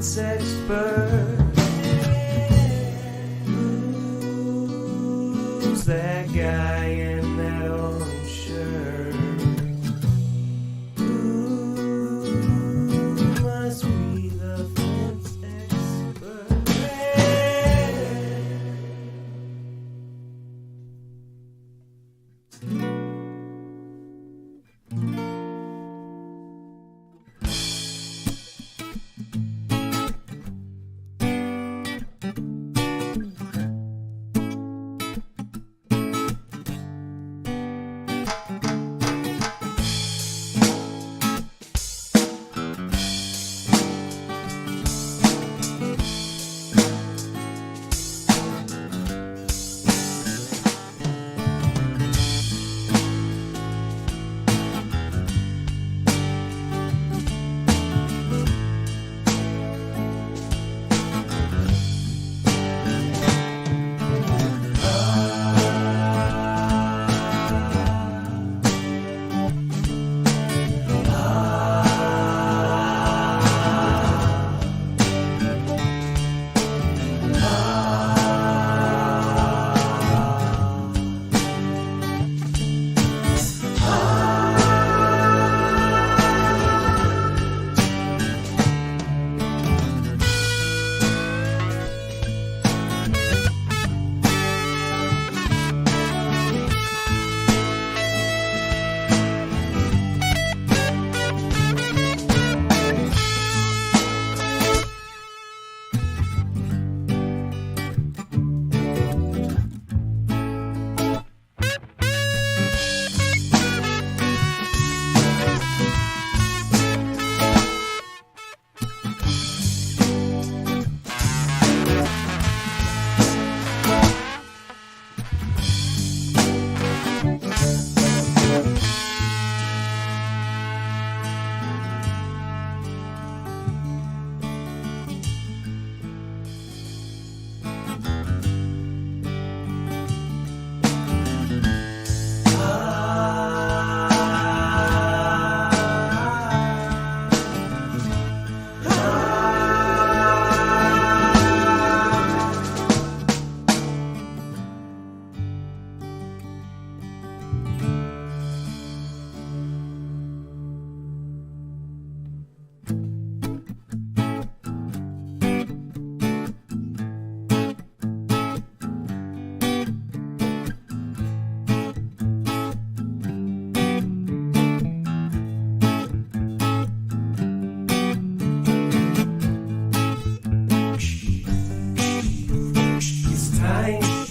fence expert. Who's that guy in that orange shirt? Who must be the fence expert?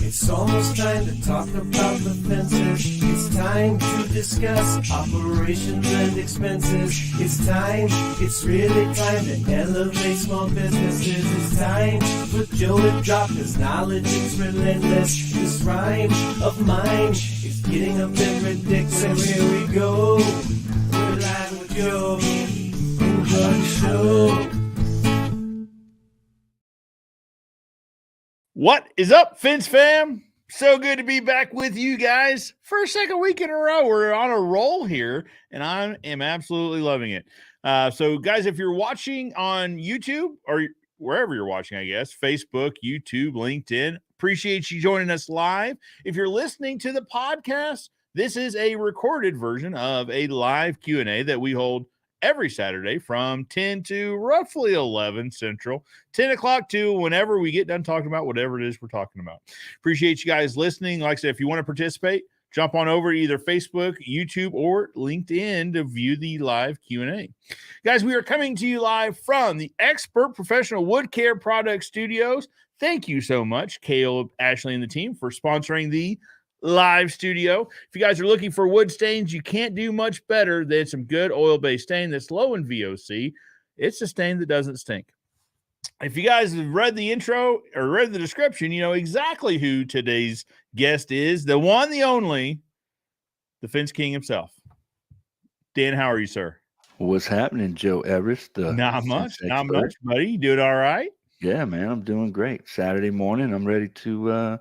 It's almost time to talk about the fences. It's time to discuss operations and expenses. It's time, it's really time to elevate small businesses. It's time for Joe to drop his knowledge, it's relentless. This rhyme of mine is getting a bit ridiculous. So here we go, we're live with Joe. Enjoy the show. What is up, Fence fam? So good to be back with you guys for a second week in a row. We're on a roll here, and I am absolutely loving it. So, guys, if you're watching on YouTube or wherever you're watching, I guess, Facebook, YouTube, LinkedIn, appreciate you joining us live. If you're listening to the podcast, this is a recorded version of a live Q&A that we hold every Saturday from 10 to roughly 11 Central, 10 o'clock to whenever we get done talking about whatever it is we're talking about. Appreciate you guys listening. Like I said, if you want to participate, jump on over to either Facebook, YouTube, or LinkedIn to view the live Q&A. Guys, we are coming to you live from the Expert Professional Wood Care Product Studios. Thank you so much, Caleb, Ashley, and the team for sponsoring the live studio. If you guys are looking for wood stains, you can't do much better than some good oil-based stain that's low in VOC. It's a stain that doesn't stink. If you guys have read the intro or read the description, you know exactly who today's guest is. The one, the only, the Fence King himself. Dan, how are you, sir? What's happening, Joe Everest? Not much, buddy. You doing all right? Yeah, man, I'm doing great. Saturday morning, I'm ready to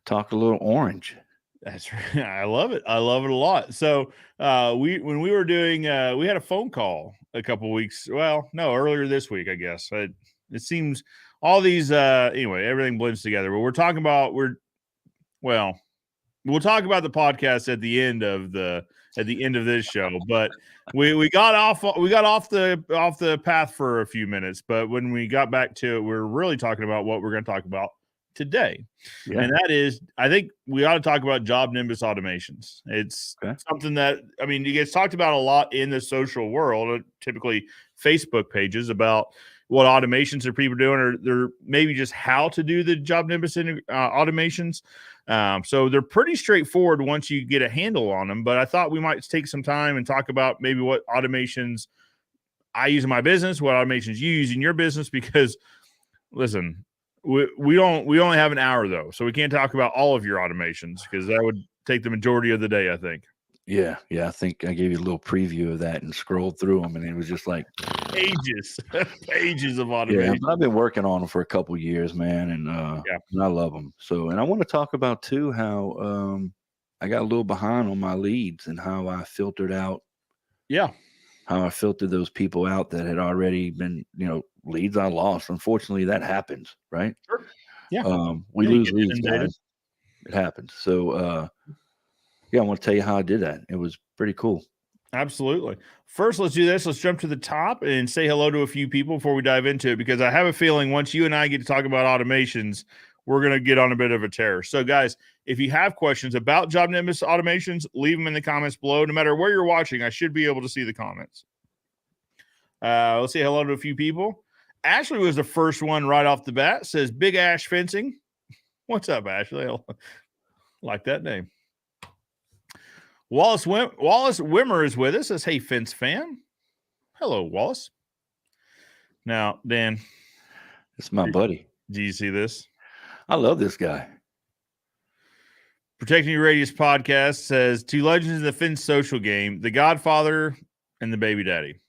talk a little orange. That's right. I love it. I love it a lot. So when we were doing, we had a phone call a couple weeks. Well, no, earlier this week, I guess. It seems all these anyway, everything blends together. But we're talking about we'll talk about the podcast at the end of this show. But we got off the path for a few minutes. But when we got back to it, we're really talking about what we're going to talk about today. Yeah. And that is, I think we ought to talk about JobNimbus automations. It's something that, I mean, it gets talked about a lot in the social world, typically Facebook pages, about what automations are people doing, or they're maybe just how to do the JobNimbus automations. So they're pretty straightforward once you get a handle on them. But I thought we might take some time and talk about maybe what automations I use in my business, what automations you use in your business, because listen, we only have an hour though, so we can't talk about all of your automations because that would take the majority of the day, I think. Yeah. I think I gave you a little preview of that and scrolled through them, and it was just like pages of automation. Yeah, I've been working on them for a couple years, man, and I love them. So, and I want to talk about too how I got a little behind on my leads and how I filtered out. Yeah. How I filtered those people out that had already been, leads I lost. Unfortunately, that happens, right? Sure. Yeah. We lose leads, guys. It happens. So, I want to tell you how I did that. It was pretty cool. Absolutely. First, let's do this. Let's jump to the top and say hello to a few people before we dive into it, because I have a feeling once you and I get to talk about automations, we're going to get on a bit of a tear. So, guys, if you have questions about JobNimbus automations, leave them in the comments below. No matter where you're watching, I should be able to see the comments. Let's say hello to a few people. Ashley was the first one right off the bat. Says Big Ash Fencing. What's up, Ashley? I like that name. Wallace Wimmer is with us. Says, hey, Fence fam. Hello, Wallace. Now, Dan. It's my buddy. Do you see this? I love this guy. Protecting Your Radius podcast says, two legends in the Fence social game, the Godfather and the Baby Daddy.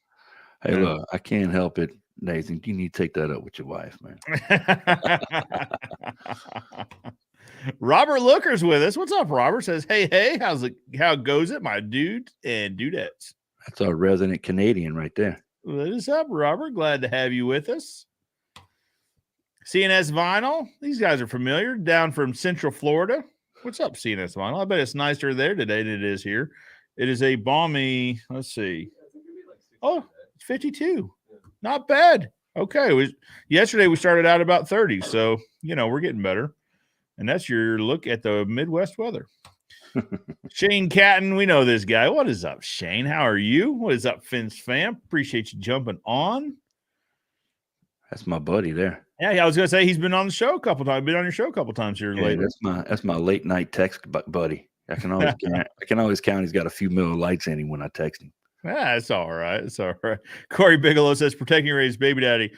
Hey, look, I can't help it, Nathan. You need to take that up with your wife, man. Robert Looker's with us. What's up, Robert? Says, hey, how goes it, my dude and dudettes? That's our resident Canadian right there. What is up, Robert? Glad to have you with us. CNS Vinyl. These guys are familiar. Down from Central Florida. What's up, CNS Vinyl? I bet it's nicer there today than it is here. It is a balmy, let's see. Oh, it's 52. Not bad. Okay. Yesterday we started out about 30, so, we're getting better. And that's your look at the Midwest weather. Shane Catton, we know this guy. What is up, Shane? How are you? What is up, Fence fam? Appreciate you jumping on. That's my buddy there. Yeah, I was gonna say he's been on the show a couple times. Been on your show a couple times here lately. That's my late night text buddy. I can always count. He's got a few Miller Lights in him when I text him. It's all right. It's all right. Corey Bigelow says, protecting your raised baby daddy.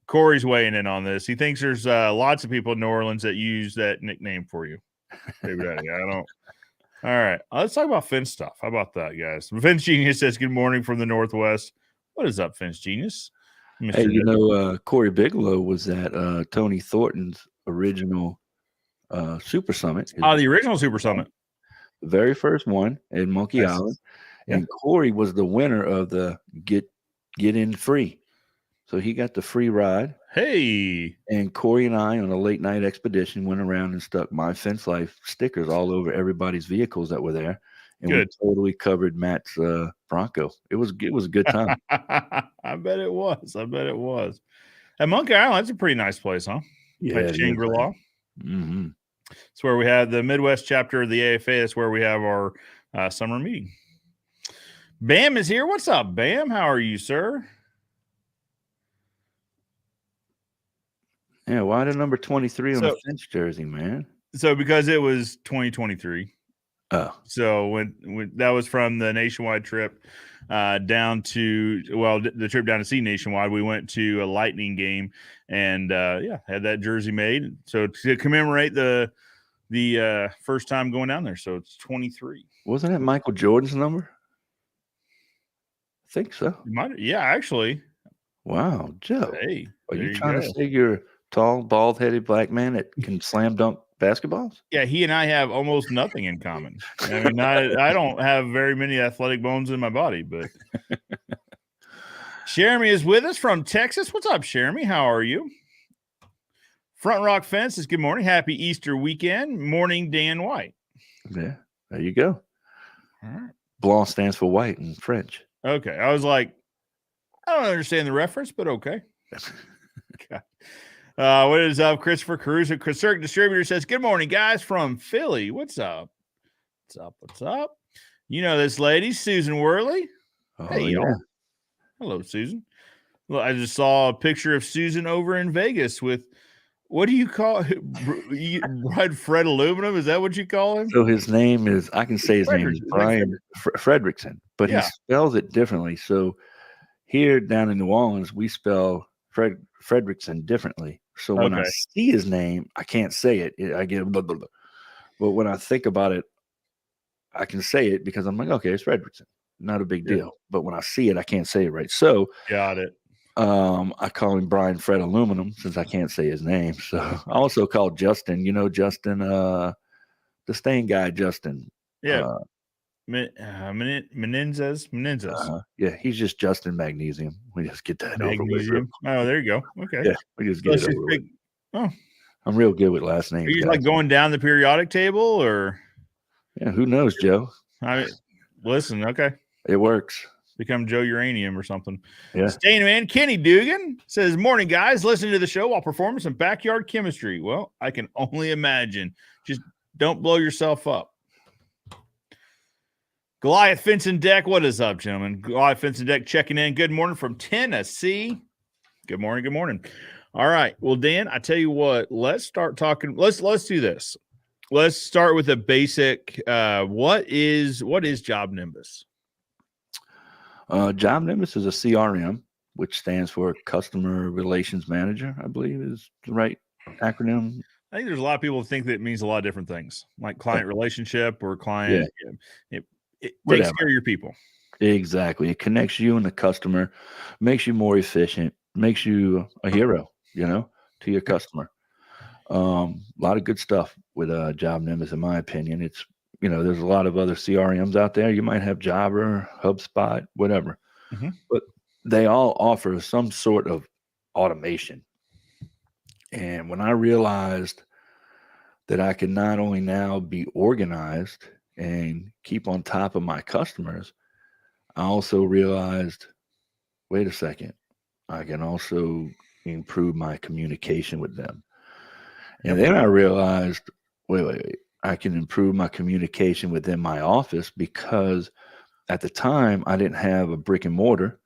Corey's weighing in on this. He thinks there's lots of people in New Orleans that use that nickname for you. Baby daddy. I don't. All right. Let's talk about Fence stuff. How about that, guys? Fence Genius says, good morning from the Northwest. What is up, Fence Genius? Hey, Corey Bigelow was at Tony Thornton's original Super Summit. The original Super Summit. The very first one in Monkey Island. Yeah. And Corey was the winner of the get in free. So he got the free ride. Hey. And Corey and I on a late night expedition went around and stuck My Fence Life stickers all over everybody's vehicles that were there. And we totally covered Matt's Bronco. It was a good time. I bet it was. And Monkey Island, that's a pretty nice place, huh? Yeah. Like Shangri-La. Mm-hmm. It's where we have the Midwest chapter of the AFA. That's where we have our summer meeting. Bam is here. What's up, Bam? How are you, sir? Yeah, why the number 23 on the Fence jersey, man? So because it was 2023. Oh. So when that was from the nationwide trip down to, the trip down to see Nationwide, we went to a Lightning game and had that jersey made. So to commemorate the first time going down there. So it's 23. Wasn't it Michael Jordan's number? I think so. Yeah, actually. Wow, Joe. Hey, are you trying to say you're a tall, bald-headed black man that can slam dunk basketballs? Yeah, he and I have almost nothing in common. I mean, I don't have very many athletic bones in my body, but Jeremy is with us from Texas. What's up, Jeremy? How are you? Front Rock Fence is good morning. Happy Easter weekend. Morning, Dan White. Yeah, there you go. All right. Blanc stands for white in French. Okay. I was like, I don't understand the reference, but okay. What is up? Christopher Caruso, Circuit Distributor says, good morning, guys, from Philly. What's up? What's up? What's up? You know this lady, Susan Worley. Oh, Hey, yeah. y'all. Hello, Susan. Well, I just saw a picture of Susan over in Vegas with, what do you call it? Fred Aluminum? Is that what you call him? So his name is, I can say his name is Brian Fredrickson, but he spells it differently. So here down in New Orleans, we spell Fredrickson differently. So when I see his name, I can't say it. I get blah, blah, blah. But when I think about it, I can say it because I'm like, okay, it's Fredrickson. Not a big deal. But when I see it, I can't say it right. So got it. I call him Brian Fred Aluminum since I can't say his name. So I also call Justin, Justin, the stain guy, Justin. Yeah. Menendez. Yeah, he's just Justin Magnesium. We just get that Magnesium. over. Oh, there you go. Okay. Yeah, we just get it over with. Oh, I'm real good with last names. Are you like going down the periodic table, or? Yeah, who knows, Joe? Listen, okay. It works. Become Joe Uranium or something. Yeah. Staying man, Kenny Dugan says, morning, guys. Listening to the show while performing some backyard chemistry. Well, I can only imagine. Just don't blow yourself up. Goliath Fence and Deck. What is up, gentlemen? Goliath Fence and Deck checking in. Good morning from Tennessee. Good morning. Good morning. All right. Well, Dan, I tell you what, let's start talking. Let's do this. Let's start with a basic. What is JobNimbus? JobNimbus is a CRM, which stands for Customer Relations Manager, I believe is the right acronym. I think there's a lot of people who think that it means a lot of different things, like client relationship or client. Yeah. It takes care of your people. Exactly. It connects you and the customer, makes you more efficient, makes you a hero, to your customer. A lot of good stuff with JobNimbus, in my opinion. It's, there's a lot of other CRMs out there. You might have Jobber, HubSpot, whatever, but they all offer some sort of automation. And when I realized that I can not only now be organized and keep on top of my customers, I also realized, wait a second, I can also improve my communication with them. And then I realized, wait, I can improve my communication within my office because at the time I didn't have a brick and mortar.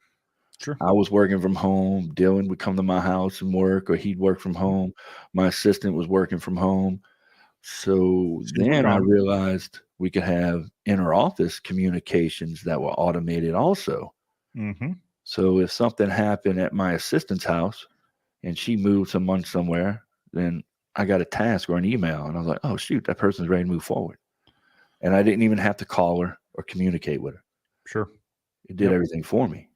Sure. I was working from home. Dylan would come to my house and work, or he'd work from home. My assistant was working from home. So then I realized we could have inter-office communications that were automated also. So if something happened at my assistant's house and she moved someone somewhere, then I got a task or an email, and I was like, oh, shoot, that person's ready to move forward. And I didn't even have to call her or communicate with her. Sure. It did everything for me,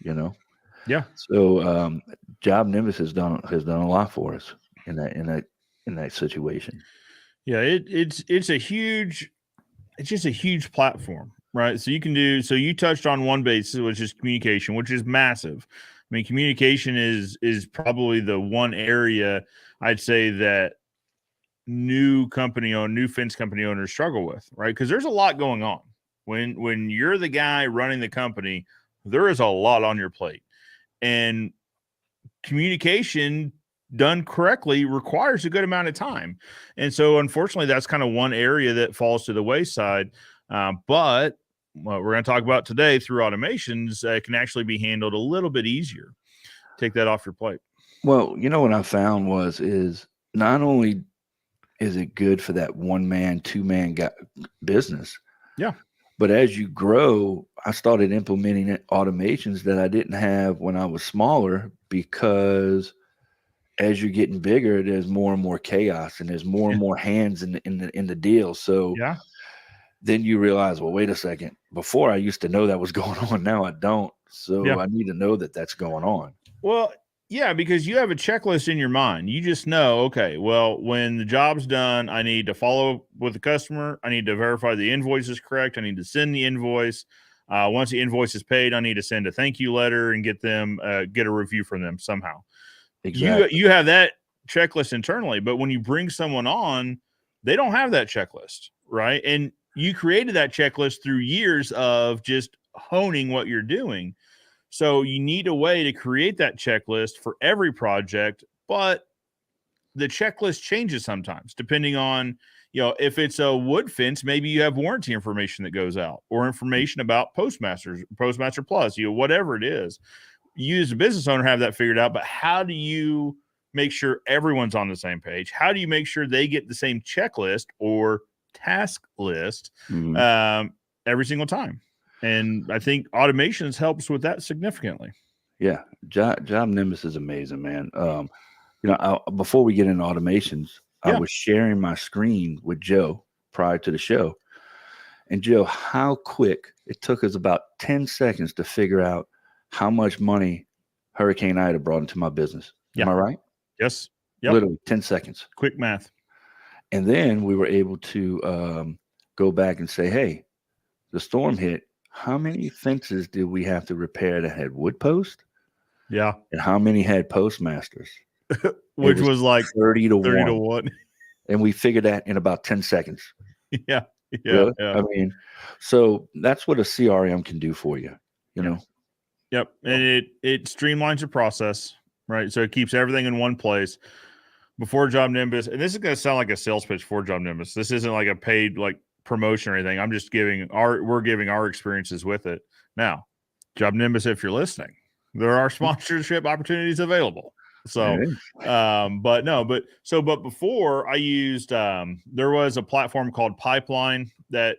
Yeah. So JobNimbus has done a lot for us in that situation. Yeah, it's just a huge platform, right? So you touched on one basis, which is communication, which is massive. I mean, communication is probably the one area I'd say that new fence company owners struggle with, right? Because there's a lot going on. When you're the guy running the company, there is a lot on your plate, and communication done correctly requires a good amount of time. And so unfortunately, that's kind of one area that falls to the wayside. But what we're going to talk about today through automations can actually be handled a little bit easier. Take that off your plate. Well, what I found is not only is it good for that 1-man, 2-man business. Yeah. But as you grow, I started implementing automations that I didn't have when I was smaller, because as you're getting bigger, there's more and more chaos and there's more and more hands in the deal. So then you realize, well, wait a second. Before I used to know that was going on. Now I don't. So I need to know that that's going on. Well, yeah, because you have a checklist in your mind. You just know, okay, well, when the job's done, I need to follow up with the customer. I need to verify the invoice is correct. I need to send the invoice. Once the invoice is paid, I need to send a thank you letter and get a review from them somehow. Exactly. You have that checklist internally, but when you bring someone on, they don't have that checklist, right? And you created that checklist through years of just honing what you're doing. So you need a way to create that checklist for every project, but the checklist changes sometimes depending on, if it's a wood fence, maybe you have warranty information that goes out or information about Postmaster Plus, whatever it is. You as a business owner have that figured out, but how do you make sure everyone's on the same page? How do you make sure they get the same checklist or task list every single time? And I think automations helps with that significantly. Yeah. JobNimbus is amazing, man. Before we get into automations, I was sharing my screen with Joe prior to the show. And Joe, how quick it took us about 10 seconds to figure out how much money Hurricane Ida brought into my business. Am I right? Yes. Yep. Literally 10 seconds. Quick math. And then we were able to go back and say, hey, the storm hit. How many fences did we have to repair that had wood post? Yeah. And how many had postmasters? Which was like 30 to 30 1. to 1. And we figured that in about 10 seconds. Yeah. Really? I mean, so that's what a CRM can do for you, you know? Yep. And it streamlines your process, right? So it keeps everything in one place. Before JobNimbus, and this is going to sound like a sales pitch for JobNimbus. This isn't like a paid promotion or anything. I'm just we're giving our experiences with it. Now, JobNimbus, if you're listening, there are sponsorship opportunities available. So, but before I used, there was a platform called Pipeline that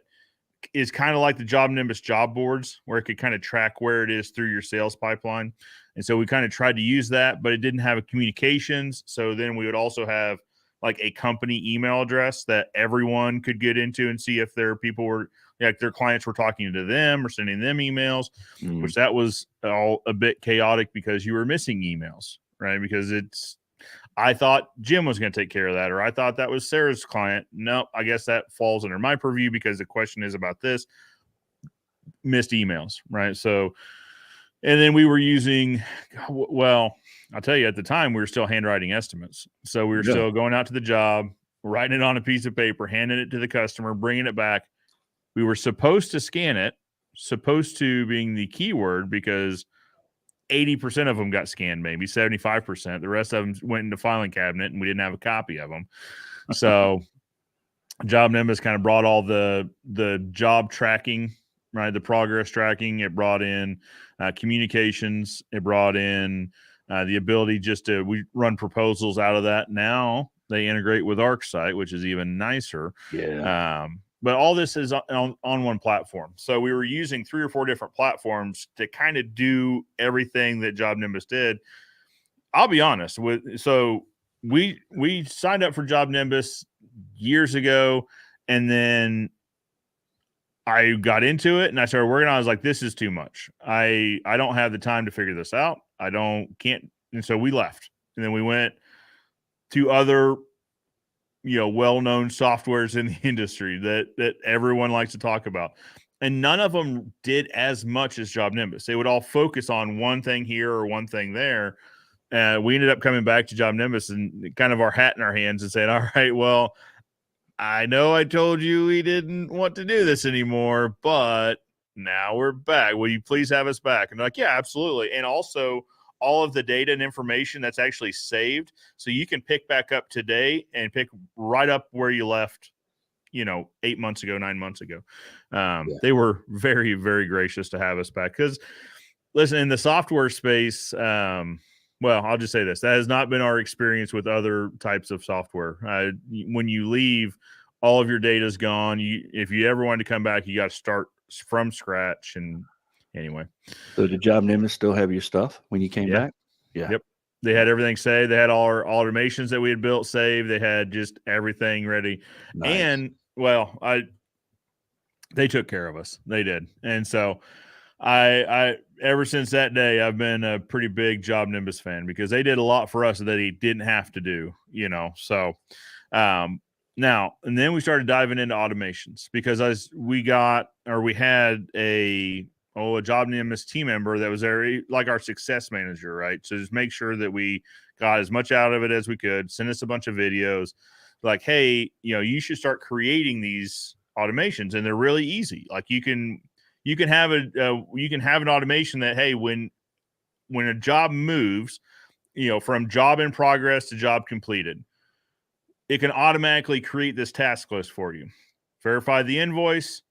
is kind of like the JobNimbus job boards, where it could kind of track where it is through your sales pipeline. And so we kind of tried to use that, but it didn't have a communications. So then we would also have like a company email address that everyone could get into and see if their people were, their clients were talking to them or sending them emails, which that was all a bit chaotic because you were missing emails, right? Because I thought Jim was going to take care of that, or I thought that was Sarah's client. No, I guess that falls under my purview because the question is about this missed emails, right? So, and then we were using, I'll tell you, at the time, we were still handwriting estimates. So we were still going out to the job, writing it on a piece of paper, handing it to the customer, bringing it back. We were supposed to scan it, supposed to being the keyword, because 80% of them got scanned, maybe 75%. The rest of them went into filing cabinet, and we didn't have a copy of them. So JobNimbus kind of brought all the job tracking, right? The progress tracking. It brought in communications. It brought in the ability we run proposals out of that. Now they integrate with ArcSite, which is even nicer. Yeah. But all this is on one platform. So we were using 3 or 4 different platforms to kind of do everything that JobNimbus did. I'll be honest so we signed up for JobNimbus years ago, and then I got into it and I started working on it. I was like, this is too much. I don't have the time to figure this out. Can't. And so we left, and then we went to other well-known softwares in the industry that everyone likes to talk about. And none of them did as much as JobNimbus. They would all focus on one thing here or one thing there. We ended up coming back to JobNimbus and kind of our hat in our hands and saying, all right, well, I know I told you we didn't want to do this anymore, but now we're back. Will you please have us back? And they're like, yeah, absolutely. And also all of the data and information that's actually saved. So you can pick back up today and pick right up where you left, 8 months ago, 9 months ago. They were very, very gracious to have us back. Because listen, in the software space, I'll just say this. That has not been our experience with other types of software. When you leave, all of your data is gone. If you ever wanted to come back, you got to start from scratch. And anyway. So did JobNimbus still have your stuff when you came back? Yeah. Yep. They had everything saved. They had all our automations that we had built saved. They had just everything ready. Nice. And they took care of us. They did. And so I ever since that day, I've been a pretty big JobNimbus fan because they did a lot for us that he didn't have to do, So now, and then we started diving into automations because we had a a JobNimbus team member that was there, like our success manager, right? So just make sure that we got as much out of it as we could. Send us a bunch of videos, like, hey, you should start creating these automations, and they're really easy. Like you can have an automation that, hey, when a job moves, from job in progress to job completed, it can automatically create this task list for you. Verify the invoice,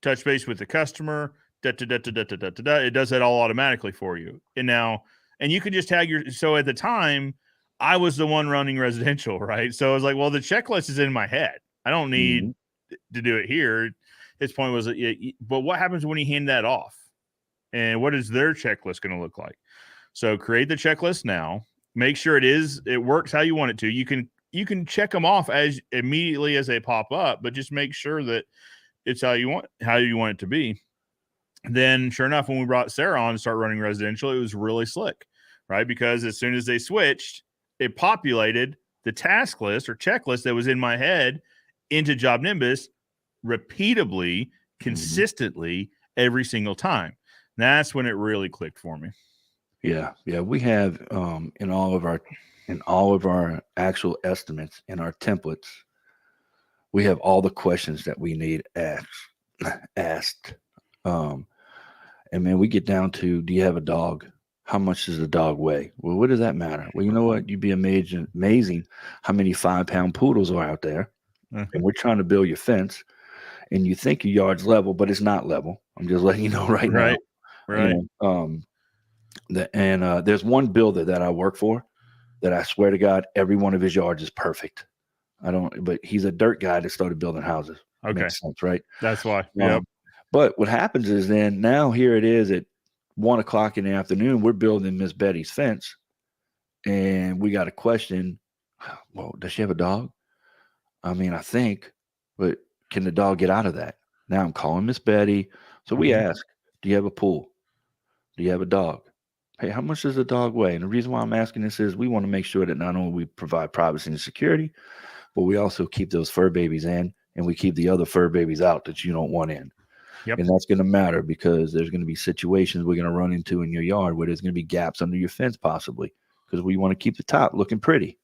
touch base with the customer, it does that all automatically for you. And you can just tag so at the time, I was the one running residential, right? So I was like, well, the checklist is in my head. I don't need to do it here. His point was, but what happens when you hand that off? And what is their checklist going to look like? So create the checklist now. Make sure it works how you want it to. You can check them off as immediately as they pop up, but just make sure that it's how you want it to be. Then sure enough, when we brought Sarah on to start running residential, it was really slick, right? Because as soon as they switched, it populated the task list or checklist that was in my head into JobNimbus repeatably, consistently every single time. And that's when it really clicked for me. Yeah. We have in all of our actual estimates in our templates, we have all the questions that we need asked. And man, we get down to, do you have a dog? How much does the dog weigh? Well, what does that matter? Well, you know what? You'd be amazing how many 5-pound poodles are out there. And we're trying to build your fence, and you think your yard's level, but it's not level. I'm just letting you know right now. Right. There's one builder that I work for that I swear to God, every one of his yards is perfect. But he's a dirt guy that started building houses. Okay. Makes sense, right? That's why. Yeah. But what happens is then now here it is at 1 o'clock in the afternoon, we're building Miss Betty's fence, and we got a question. Well, does she have a dog? I mean, I think, but can the dog get out of that? Now I'm calling Miss Betty. So we ask, do you have a pool? Do you have a dog? Hey, how much does the dog weigh? And the reason why I'm asking this is we want to make sure that not only we provide privacy and security, but we also keep those fur babies in, and we keep the other fur babies out that you don't want in. Yep. And that's going to matter because there's going to be situations we're going to run into in your yard where there's going to be gaps under your fence possibly because we want to keep the top looking pretty.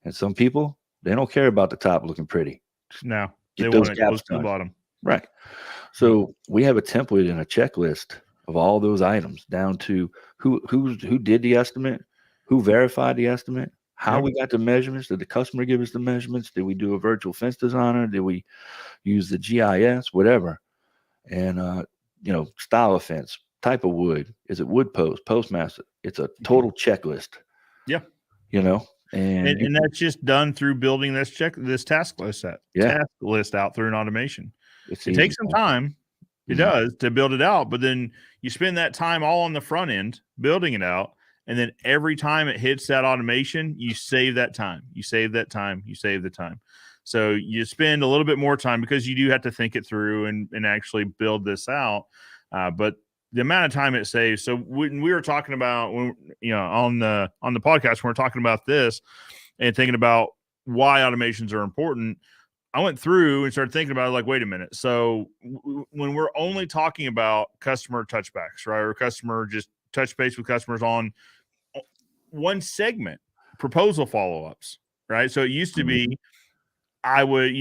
And some people, they don't care about the top looking pretty. No, Get they those want it gaps close to the done. bottom. Right. So we have a template and a checklist of all those items down to who did the estimate, who verified the estimate, how we got the measurements. Did the customer give us the measurements? Did we do a virtual fence designer? Did we use the GIS, whatever? And, style of fence, type of wood. Is it wood post, postmaster? It's a total checklist. Yeah. And that's just done through building this task list out through an automation. It takes some time. It does to build it out, but then you spend that time all on the front end building it out. And then every time it hits that automation, you save that time. You save that time. You save the time. So you spend a little bit more time because you do have to think it through and actually build this out. But the amount of time it saves. So when we were talking about, on the podcast, when we're talking about this and thinking about why automations are important, I went through and started thinking about it, like, wait a minute. So when we're only talking about customer touchbacks, right, or customer just touch base with customers on one segment, proposal follow-ups, right? So it used to be, I would,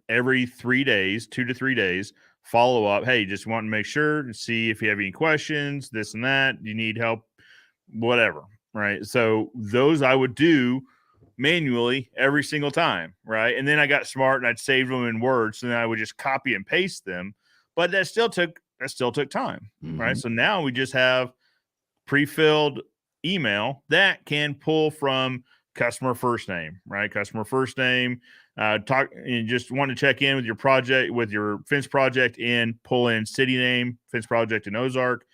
every 3 days, 2 to 3 days, follow up. Hey, just want to make sure and see if you have any questions, this and that. You need help, whatever, right? So those I would do manually every single time, right? And then I got smart and I'd save them in Word, so then I would just copy and paste them. But that still took time, right? So now we just have pre-filled email that can pull from customer first name, right? Customer first name. Talk and just want to check in with your project, with your fence project, and pull in city name, fence project in Ozark,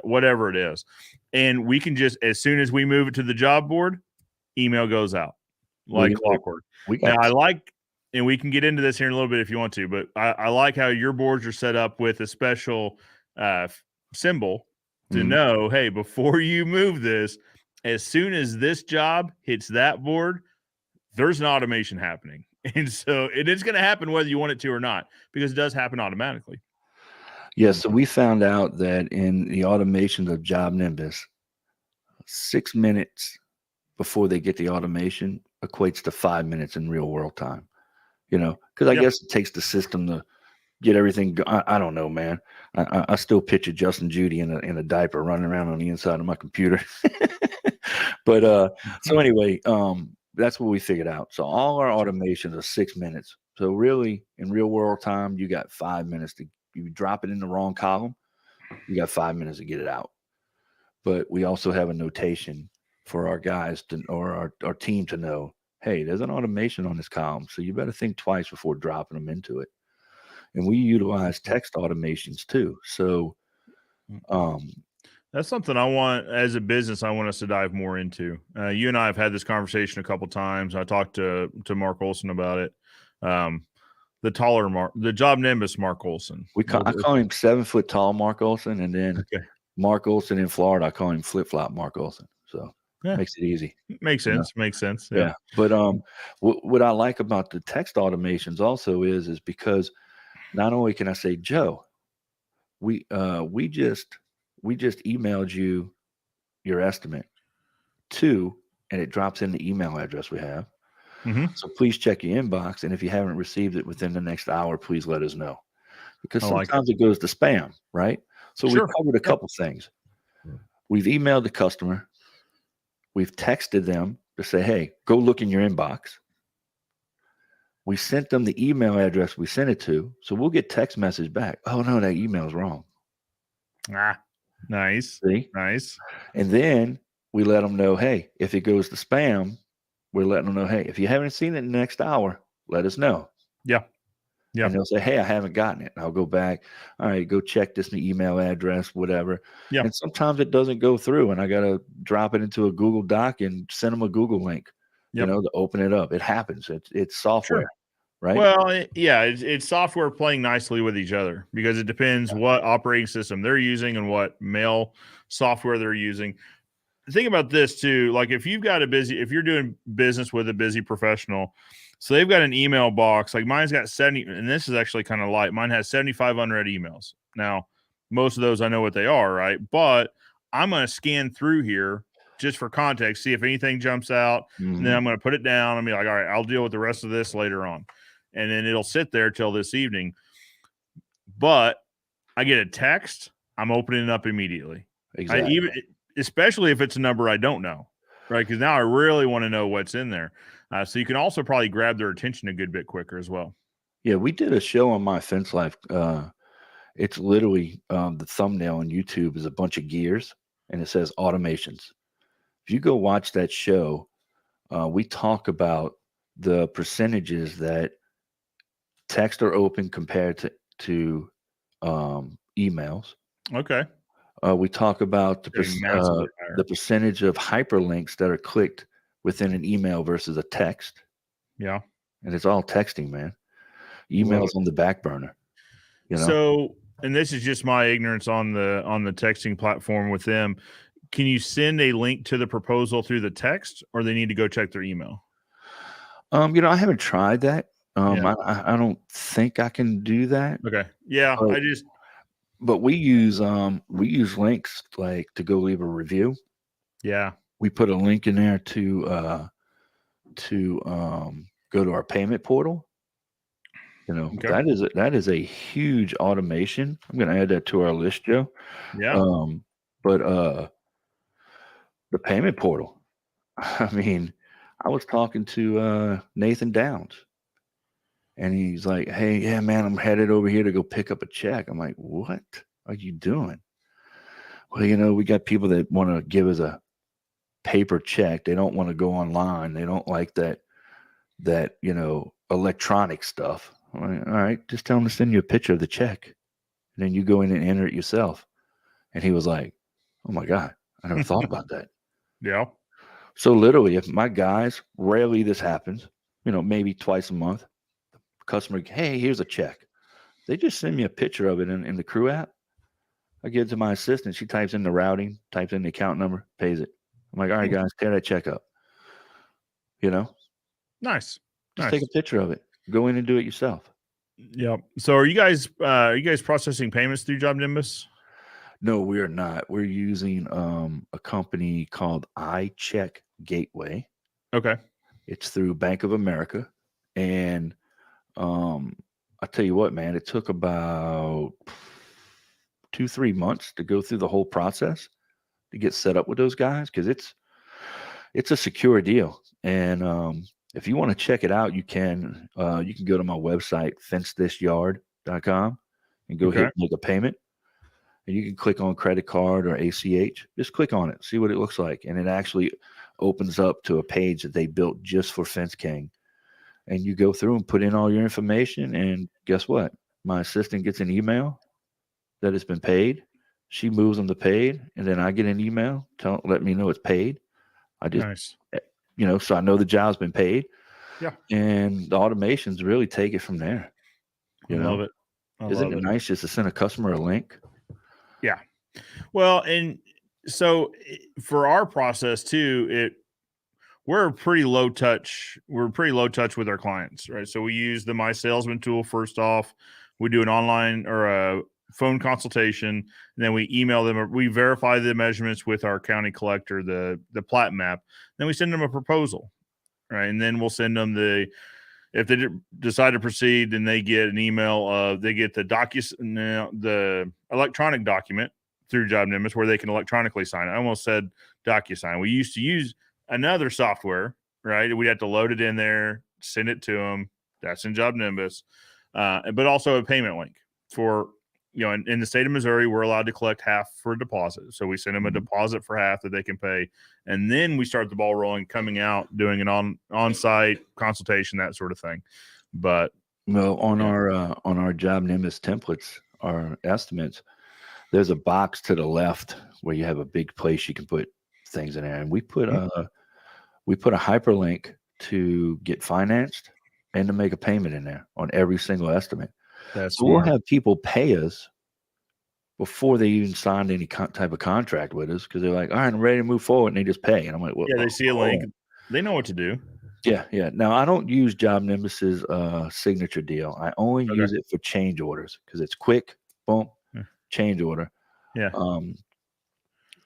whatever it is. And we can just, as soon as we move it to the job board, email goes out like clockwork. And we can get into this here in a little bit if you want to, but I like how your boards are set up with a special symbol to know, hey, before you move this, as soon as this job hits that board, there's an automation happening. And so it is going to happen whether you want it to or not, because it does happen automatically. Yeah, so we found out that in the automation of JobNimbus, 6 minutes before they get the automation equates to 5 minutes in real world time. Because I Yeah. guess it takes the system to get everything. I don't know, man. I still picture Justin Judy in a diaper running around on the inside of my computer. But so anyway, that's what we figured out. So all our automations are 6 minutes. So really, in real world time, you got 5 minutes to. You drop it in the wrong column, you got 5 minutes to get it out. But we also have a notation for our guys or our team to know, hey, there's an automation on this column, so you better think twice before dropping them into it. And we utilize text automations too. So that's something I want as a business. I want us to dive more into. You and I have had this conversation a couple times. I talked to Mark Olson about it. The taller Mark, the JobNimbus Mark Olson. I call him 7 foot tall Mark Olson, and then Mark Olson in Florida, I call him flip flop Mark Olson. So makes it easy. Makes sense. Makes sense. Yeah. But what I like about the text automations also is because not only can I say, Joe, we just emailed you your estimate and it drops in the email address we have. Mm-hmm. So please check your inbox, and if you haven't received it within the next hour, please let us know, because sometimes it goes to spam, right? So we've covered a couple things. We've emailed the customer, we've texted them to say, hey, go look in your inbox. We sent them the email address we sent it to, so we'll get text message back. Oh no, that email's wrong. Nice. See? Nice. And then we let them know, hey, if it goes to spam, we're letting them know, hey, if you haven't seen it in the next hour, let us know. Yeah. And they'll say, hey, I haven't gotten it. And I'll go back. All right, go check this email address, whatever. Yeah. And sometimes it doesn't go through, and I got to drop it into a Google Doc and send them a Google link, to open it up. It happens. It's software, right? Well, it's software playing nicely with each other, because it depends what operating system they're using and what mail software they're using. Think about this too. Like if you're doing business with a busy professional, so they've got an email box, like mine's got 70, and this is actually kind of light. Mine has 75 unread emails. Now, most of those I know what they are, right? But I'm going to scan through here just for context, see if anything jumps out, and then I'm going to put it down and be like, all right, I'll deal with the rest of this later on. And then it'll sit there till this evening. But I get a text, I'm opening it up immediately. Exactly. Especially if it's a number I don't know, right? Because now I really want to know what's in there. So you can also probably grab their attention a good bit quicker as well. Yeah, we did a show on My Fence Life. It's literally the thumbnail on YouTube is a bunch of gears, and it says automations. If you go watch that show, we talk about the percentages that text are open compared to emails. Okay. We talk about the percentage of hyperlinks that are clicked within an email versus a text. Yeah. And it's all texting, man. Emails on the back burner. So, and this is just my ignorance on the texting platform with them. Can you send a link to the proposal through the text, or they need to go check their email? I haven't tried that. I don't think I can do that. Okay. Yeah. But we use links like to go leave a review. Yeah. We put a link in there to go to our payment portal. That is a huge automation. I'm going to add that to our list, Joe. Yeah. But the payment portal. I mean, I was talking to Nathan Downs, and he's like, hey, yeah, man, I'm headed over here to go pick up a check. I'm like, what are you doing? Well, we got people that want to give us a paper check. They don't want to go online. They don't like that electronic stuff. I'm like, all right, just tell them to send you a picture of the check, and then you go in and enter it yourself. And he was like, oh my God, I never thought about that. Yeah. So literally, if my guys, rarely this happens, maybe twice a month, customer, hey, here's a check. They just send me a picture of it in the crew app. I give it to my assistant. She types in the routing, types in the account number, pays it. I'm like, all right, guys, tear that check up. Nice. Just take a picture of it. Go in and do it yourself. Yep. So are you guys processing payments through JobNimbus? No, we are not. We're using a company called iCheck Gateway. Okay. It's through Bank of America, and I tell you what, man, it took about 2-3 months to go through the whole process to get set up with those guys because it's a secure deal. And if you want to check it out, you can go to my website, fencethisyard.com, and go Okay. hit make a payment. And you can click on credit card or ACH. Just click on it, see what it looks like. And it actually opens up to a page that they built just for Fence King. And you go through and put in all your information. And guess what? My assistant gets an email that it's been paid. She moves them to paid. And then I get an email let me know it's paid. I just, Nice. so I know the job's been paid. Yeah. And the automations really take it from there. I love it. Isn't it nice just to send a customer a link? Yeah. Well, and so for our process too, we're pretty low touch. We're pretty low touch with our clients, right? So we use the My Salesman tool first off. We do an online or a phone consultation, and then we email them. We verify the measurements with our county collector, the plat map. Then we send them a proposal, right? And then we'll send them if they decide to proceed, then they get an email they get the electronic document through JobNimbus where they can electronically sign it. I almost said DocuSign. We used to use another software, right? We'd have to load it in there, send it to them. That's in JobNimbus, but also a payment link for, in the state of Missouri, we're allowed to collect half for a deposit. So we send them a deposit for half that they can pay. And then we start the ball rolling, coming out, doing an on-site consultation, that sort of thing. But on our JobNimbus templates, our estimates, there's a box to the left where you have a big place you can put things in there. And we put a hyperlink to get financed and to make a payment in there on every single estimate. That's so smart. We'll have people pay us before they even signed any type of contract with us because they're like, all right, I'm ready to move forward. And they just pay. And I'm like, well, they see a link. They know what to do. Yeah. Now, I don't use JobNimbus's signature deal. I only use it for change orders because it's quick, boom, change order. Yeah.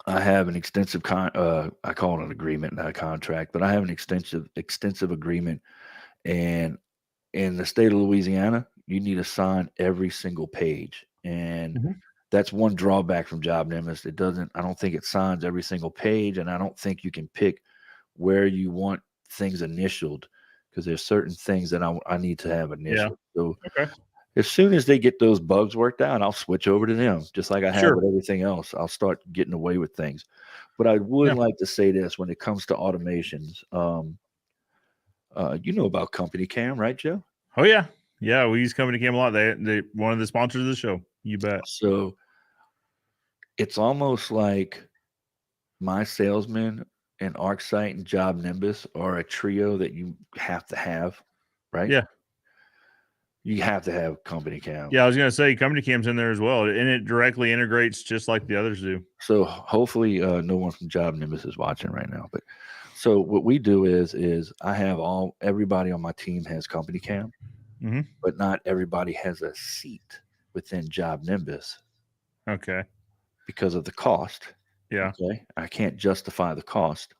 I have an extensive I call it an agreement, not a contract, but I have an extensive agreement. And in the state of Louisiana, you need to sign every single page. And that's one drawback from JobNimbus. I don't think it signs every single page. And I don't think you can pick where you want things initialed because there's certain things that I need to have initialed. So as soon as they get those bugs worked out, I'll switch over to them, just like I have with everything else. I'll start getting away with things. But I would like to say this when it comes to automations. You know about Company Cam, right, Joe? Oh, yeah. Yeah, we use Company Cam a lot. They one of the sponsors of the show. You bet. So it's almost like My Salesman and ArcSight and JobNimbus are a trio that you have to have, right? Yeah. You have to have Company Cam. Yeah, I was going to say Company Cam's in there as well, and it directly integrates just like the others do. So hopefully no one from JobNimbus is watching right now. But so what we do is I have everybody on my team has Company Cam, but not everybody has a seat within JobNimbus. Okay. Because of the cost. Yeah. Okay. I can't justify the cost.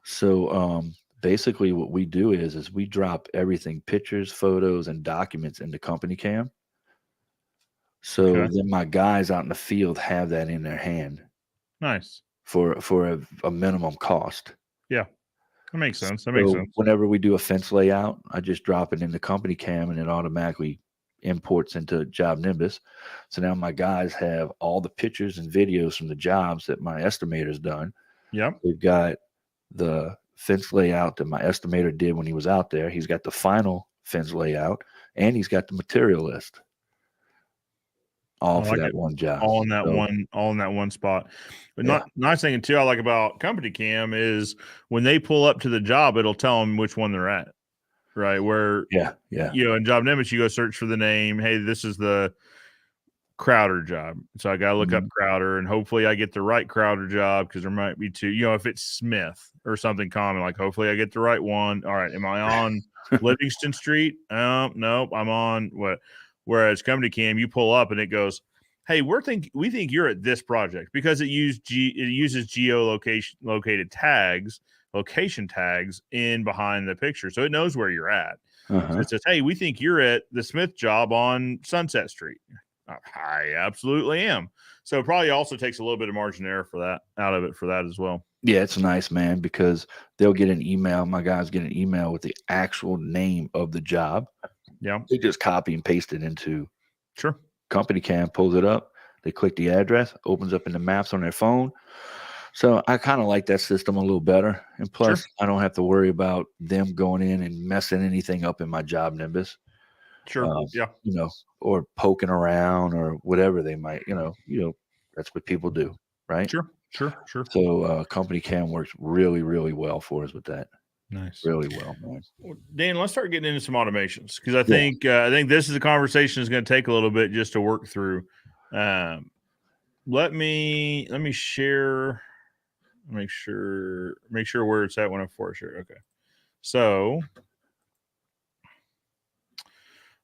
So basically what we do is we drop everything, pictures, photos, and documents into Company Cam. So then my guys out in the field have that in their hand. Nice. For a minimum cost. Yeah. That makes sense. Makes sense. Whenever we do a fence layout, I just drop it in the Company Cam and it automatically imports into JobNimbus. So now my guys have all the pictures and videos from the jobs that my estimator's done. Yep. We've got the fence layout that my estimator did when he was out there. He's got the final fence layout and he's got the material list. All for that one job. All in that one spot. But nice thing too I like about Company Cam is when they pull up to the job, it'll tell them which one they're at. Right. Where in JobNimbus you go search for the name. Hey, this is the Crowder job. So I got to look up Mhm. Crowder, and hopefully I get the right Crowder job, because there might be two. If it's Smith or something common, like hopefully I get the right one. All right, am I on Livingston Street? Nope, I'm on what? Whereas Company Cam, you pull up and it goes, "Hey, we think you're at this project," because it uses located tags, location tags in behind the picture, so it knows where you're at. So Uh-huh. it says, "Hey, we think you're at the Smith job on Sunset Street." I absolutely am. So it probably also takes a little bit of margin of error for that out of it for that as well. Yeah, it's nice, man, because they'll get an email. My guys get an email with the actual name of the job. Yeah, They just copy and paste it into sure. Company Cam, pulls it up. They click the address, opens up in the maps on their phone. So I kind of like that system a little better. And plus, Sure. I don't have to worry about them going in and messing anything up in my JobNimbus. Sure. Yeah. Or poking around or whatever they might, that's what people do, right? Sure. Sure. Sure. So Company Cam works really, really well for us with that. Nice. Really well, man. Well, Dan, let's start getting into some automations, because I think this is a conversation that's going to take a little bit just to work through. Let me share. Make sure where it's at when I force share. Okay. So,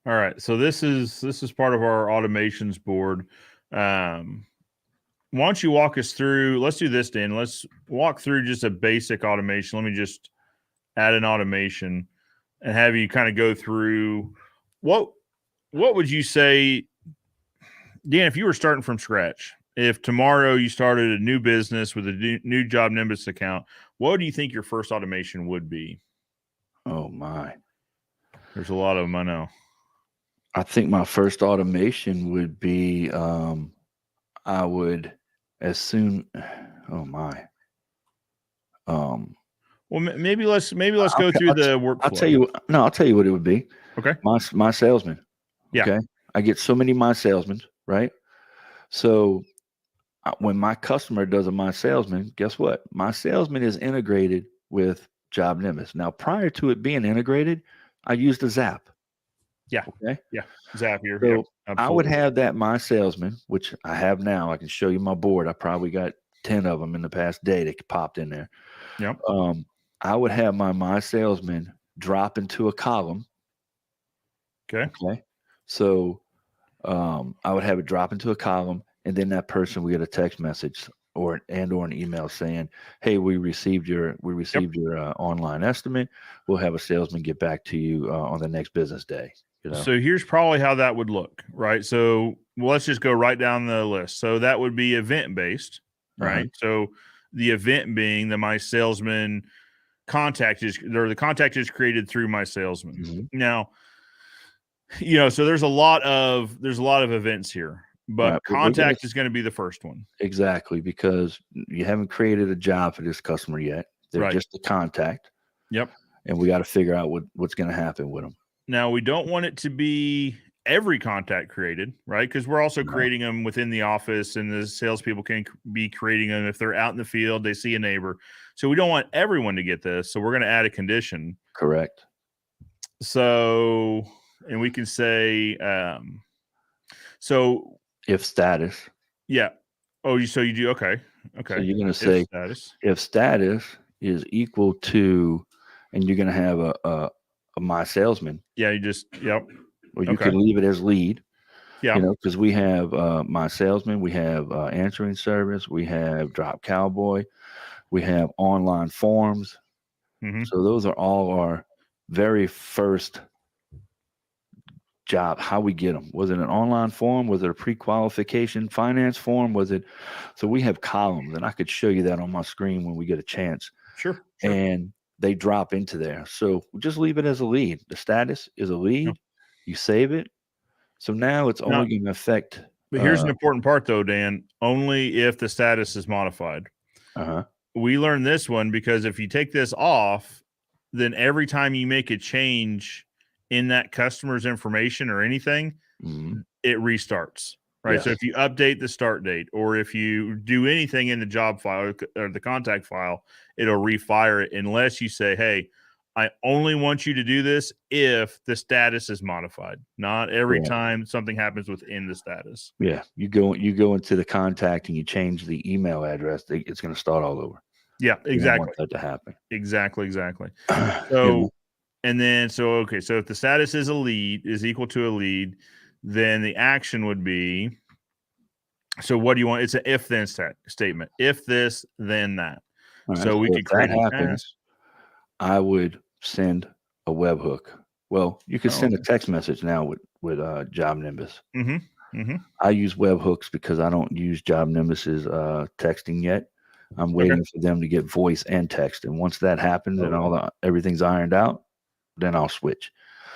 all right. So this is part of our automations board. Why don't you walk us through? Let's do this, Dan. Let's walk through just a basic automation. Let me just add an automation and have you kind of go through what would you say, Dan, if you were starting from scratch, if tomorrow you started a new business with a new JobNimbus account, what do you think your first automation would be? Oh my. There's a lot of them, I know. I think my first automation would be I would as soon oh my. Well, maybe let's go through the workflow. I'll tell you what it would be. Okay. My salesman. Yeah. Okay. I get so many my salesmen, right? So when my customer does a my salesman, guess what? My salesman is integrated with JobNimbus. Now, prior to it being integrated, I used a Zap. Yeah. Okay. Yeah. Zapier. So Yep, I would have that my salesman, which I have now. I can show you my board. I probably got 10 of them in the past day that popped in there. Yep. I would have my salesman drop into a column. Okay. So I would have it drop into a column, and then that person would get a text message or an email saying, "Hey, we received your online estimate. We'll have a salesman get back to you on the next business day." So here's probably how that would look, right? So let's just go right down the list. So that would be event based, right? So the event being that my salesman the contact is created through my salesman. Mm-hmm. Now, so there's a lot of events here, but Right, contact is going to be the first one. Exactly, because you haven't created a job for this customer yet. They're just a contact. Yep. And we got to figure out what's going to happen with them. Now, we don't want it to be every contact created, right? Because we're also creating them within the office, and the salespeople can be creating them if they're out in the field, they see a neighbor. So we don't want everyone to get this. So we're going to add a condition. Correct. So, and we can say, so if status. Yeah. Oh, so you do? Okay. So you're going to say if status is equal to, and you're going to have a my salesman. Yeah. You just, yep. Or you can leave it as lead. Yeah. Because we have my salesman, we have answering service, we have drop cowboy, we have online forms. Mm-hmm. So those are all our very first job. How we get them? Was it an online form? Was it a pre-qualification finance form? So we have columns, and I could show you that on my screen when we get a chance. Sure. And they drop into there. So just leave it as a lead. The status is a lead. Yep. You save it. So now it's only going to affect. But here's an important part, though, Dan. Only if the status is modified. We learned this one because if you take this off, then every time you make a change in that customer's information or anything, it restarts. Right. Yes. So if you update the start date, or if you do anything in the job file or the contact file, it'll refire it unless you say, "Hey, I only want you to do this if the status is modified, not every time something happens within the status. Yeah, you go into the contact and you change the email address, it's going to start all over. Yeah, You don't want exactly. that to happen. Exactly. You know? So if the status is equal to a lead, then the action would be, so what do you want? It's an if then statement. If this, then that. All right, So we so could if that create a happens, task. I would send a webhook. Well, you can send a text message now with JobNimbus. I use webhooks because I don't use JobNimbus's texting yet. I'm waiting for them to get voice and text, and once that happens and everything's ironed out, then I'll switch.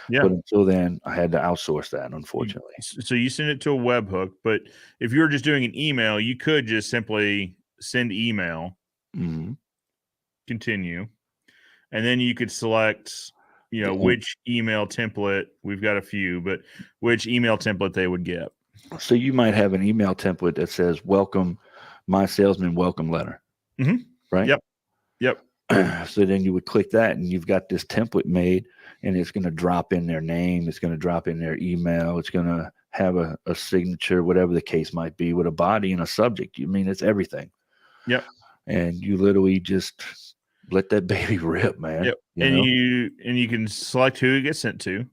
Yeah. But until then, I had to outsource that, unfortunately. So you send it to a webhook, but if you were just doing an email, you could just simply send email, continue, and then you could select, which email template. We've got a few, but which email template they would get. So you might have an email template that says "Welcome, my salesman welcome letter," right? Yep. So then you would click that, and you've got this template made, and it's going to drop in their name, it's going to drop in their email, it's going to have a signature, whatever the case might be, with a body and a subject. You mean it's everything. Yep. And you literally just let that baby rip, man. Yep. You can select who it gets sent to.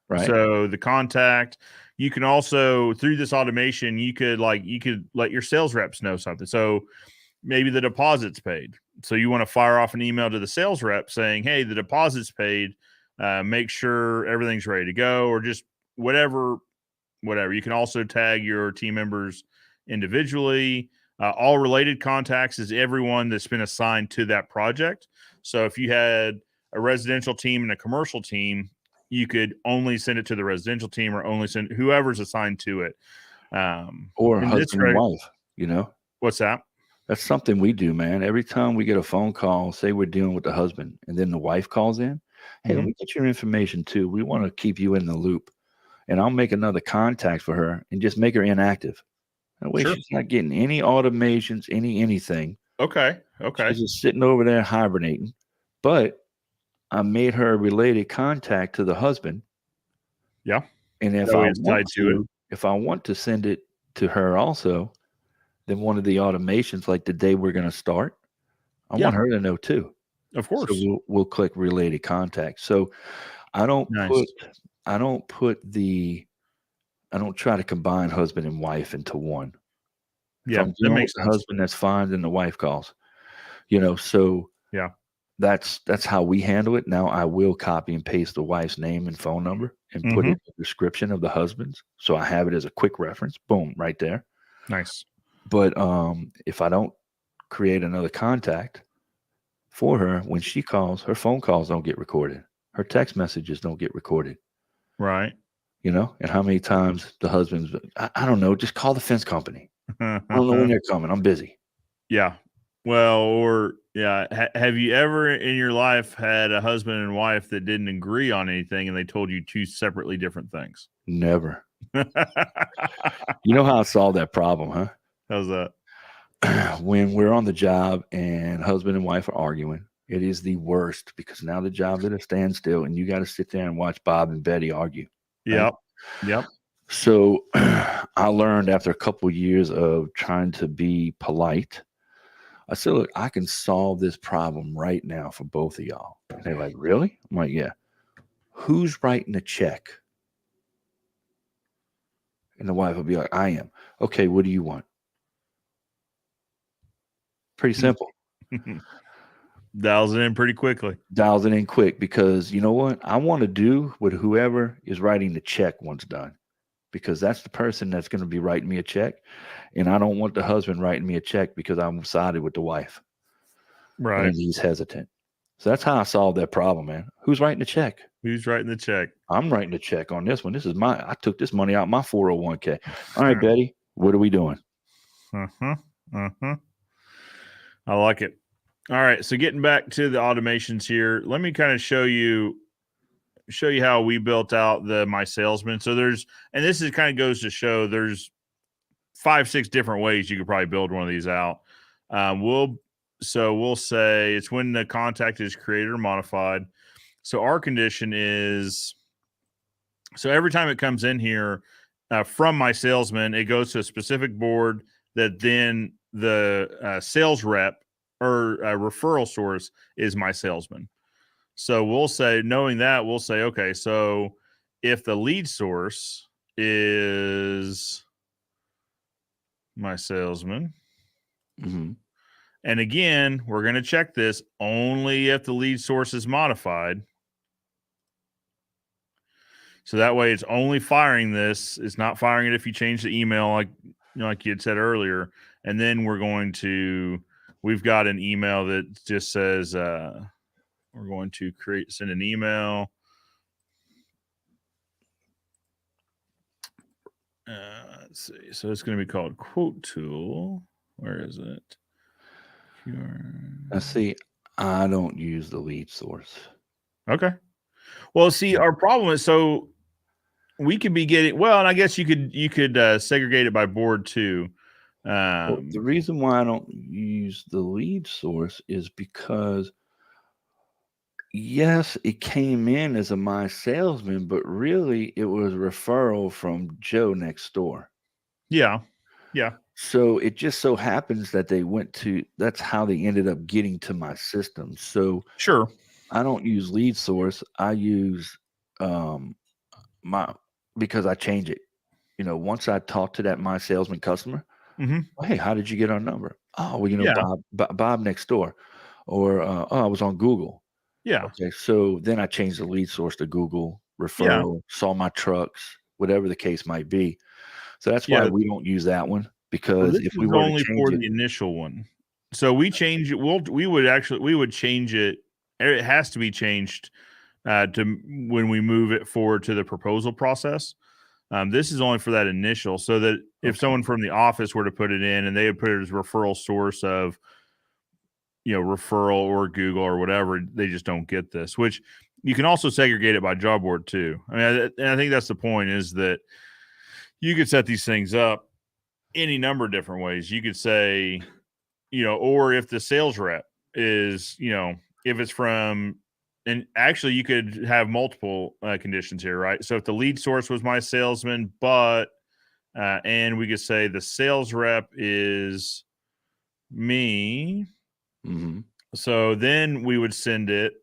Right. So the contact, you can also, through this automation, you could let your sales reps know something. So maybe the deposit's paid. So you want to fire off an email to the sales rep saying, hey, the deposit's paid. Make sure everything's ready to go, or just whatever. You can also tag your team members individually. All related contacts is everyone that's been assigned to that project. So if you had a residential team and a commercial team, you could only send it to the residential team, or only send whoever's assigned to it. Or husband and wife, What's that? That's something we do, man. Every time we get a phone call, say we're dealing with the husband, and then the wife calls in, hey, let me get your information too. We want to keep you in the loop. And I'll make another contact for her and just make her inactive. That way she's not getting any automations, anything. Okay. She's just sitting over there hibernating. But I made her a related contact to the husband. Yeah. And if I want to send it to her also, then one of the automations, like the day we're going to start, I want her to know too. Of course. So we'll click related contact. So I don't try to combine husband and wife into one. Yeah, that makes sense. Husband, that's fine. Then the wife calls. So yeah, that's how we handle it. Now I will copy and paste the wife's name and phone number and put it in the description of the husband's, so I have it as a quick reference. Boom, right there. Nice. But if I don't create another contact for her, when she calls, her phone calls don't get recorded. Her text messages don't get recorded. Right. And how many times the husband's, I don't know, just call the fence company. I don't know when they're coming. I'm busy. Yeah. Well, have you ever in your life had a husband and wife that didn't agree on anything and they told you two separately different things? Never. You know how I solved that problem, huh? How's that? When we're on the job and husband and wife are arguing, it is the worst, because now the job's at a standstill and you got to sit there and watch Bob and Betty argue. Yep. Right? Yep. So I learned after a couple of years of trying to be polite, I said, look, I can solve this problem right now for both of y'all. And they're like, really? I'm like, yeah. Who's writing the check? And the wife will be like, I am. Okay, what do you want? Pretty simple. Dials it in pretty quickly. Dials it in quick, because you know what? I want to do what whoever is writing the check wants done, because that's the person that's going to be writing me a check. And I don't want the husband writing me a check because I'm sided with the wife. Right. And he's hesitant. So that's how I solved that problem, man. Who's writing the check? Who's writing the check? I'm writing the check on this one. I took this money out my 401k. All right, Betty, what are we doing? I like it. All right. So getting back to the automations here, let me kind of show you how we built out my salesman. So this is kind of goes to show there's 5-6 different ways you could probably build one of these out. We'll say it's when the contact is created or modified. So our condition is, so every time it comes in here from my salesman, it goes to a specific board that then the sales rep or referral source is my salesman. So we'll say, knowing that, we'll say, okay, so if the lead source is my salesman, and again, we're going to check this only if the lead source is modified. So that way it's only firing this. It's not firing it if you change the email like you had said earlier. And then we've got an email that just says we're going to send an email. Let's see. So it's going to be called Quote Tool. Where is it? Now, see, I don't use the lead source. Okay. Well, see, our problem is, so we could be getting, well, and I guess you could segregate it by board too. Well, the reason why I don't use the lead source is because, yes, it came in as a my salesman, but really it was a referral from Joe next door. Yeah. Yeah. So it just so happens that that's how they ended up getting to my system. So sure, I don't use lead source. I use because I change it. Once I talk to that my salesman customer, hey, how did you get our number? Oh, well, Bob next door, or I was on Google. Yeah. Okay, so then I changed the lead source to Google referral. Saw my trucks, whatever the case might be. So that's why we don't use that one, because if we were only to change for it, the initial one. So we change it. We would change it. It has to be changed to when we move it forward to the proposal process. This is only for that initial, so that if someone from the office were to put it in and they would put it as referral source of, referral or Google or whatever, they just don't get this, which you can also segregate it by job board too. I mean, and I think that's the point, is that you could set these things up any number of different ways. You could say, or if the sales rep is, if it's from, and actually you could have multiple conditions here, right? So if the lead source was my salesman, but, and we could say the sales rep is me. So then we would send it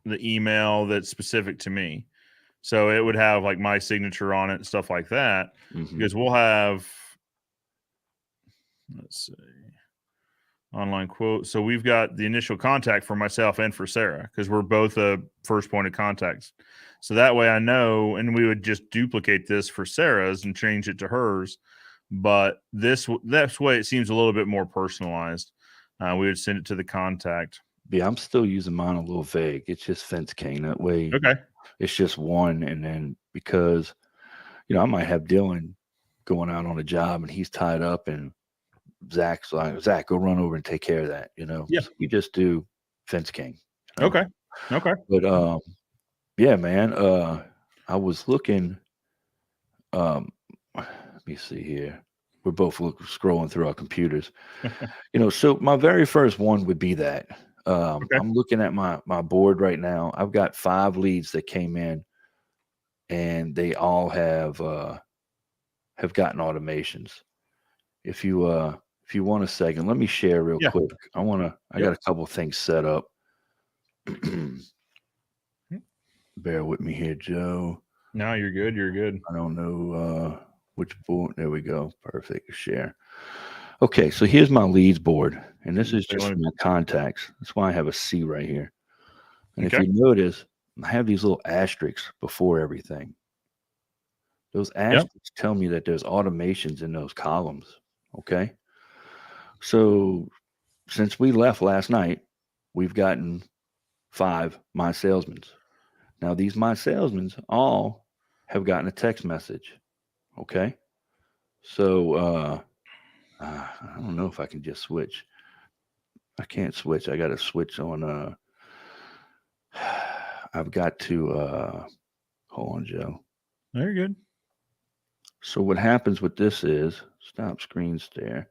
the email that's specific to me. So it would have like my signature on it and stuff like that, because we'll have, let's see, online quote. So we've got the initial contact for myself and for Sarah, because we're both a first point of contacts. So that way I know, and we would just duplicate this for Sarah's and change it to hers. But that's way it seems a little bit more personalized. We would send it to the contact. Yeah, I'm still using mine a little vague. It's just Fence King. That way, okay, it's just one. And then because, I might have Dylan going out on a job and he's tied up, and Zach's like, Zach, go run over and take care of that. Yeah. So we just do Fence King. Okay. But yeah, man. I was looking. Let me see here. We're both scrolling through our computers. So my very first one would be that. I'm looking at my board right now. I've got 5 leads that came in, and they all have gotten automations. If you want a second, let me share real quick. I got a couple things set up. Bear with me here, Joe. No, you're good. You're good. I don't know which board. There we go. Perfect. Share. Okay, so here's my leads board, and this is just my contacts. That's why I have a C right here. And if you notice, I have these little asterisks before everything. Those asterisks tell me that there's automations in those columns. Okay. So since we left last night, we've gotten 5 my salesmen. Now these my salesmen all have gotten a text message. Okay. So I don't know if I can just switch. I can't switch. I got to switch on. I've got to hold on, Joe. Very good. So what happens with this is, stop screen share.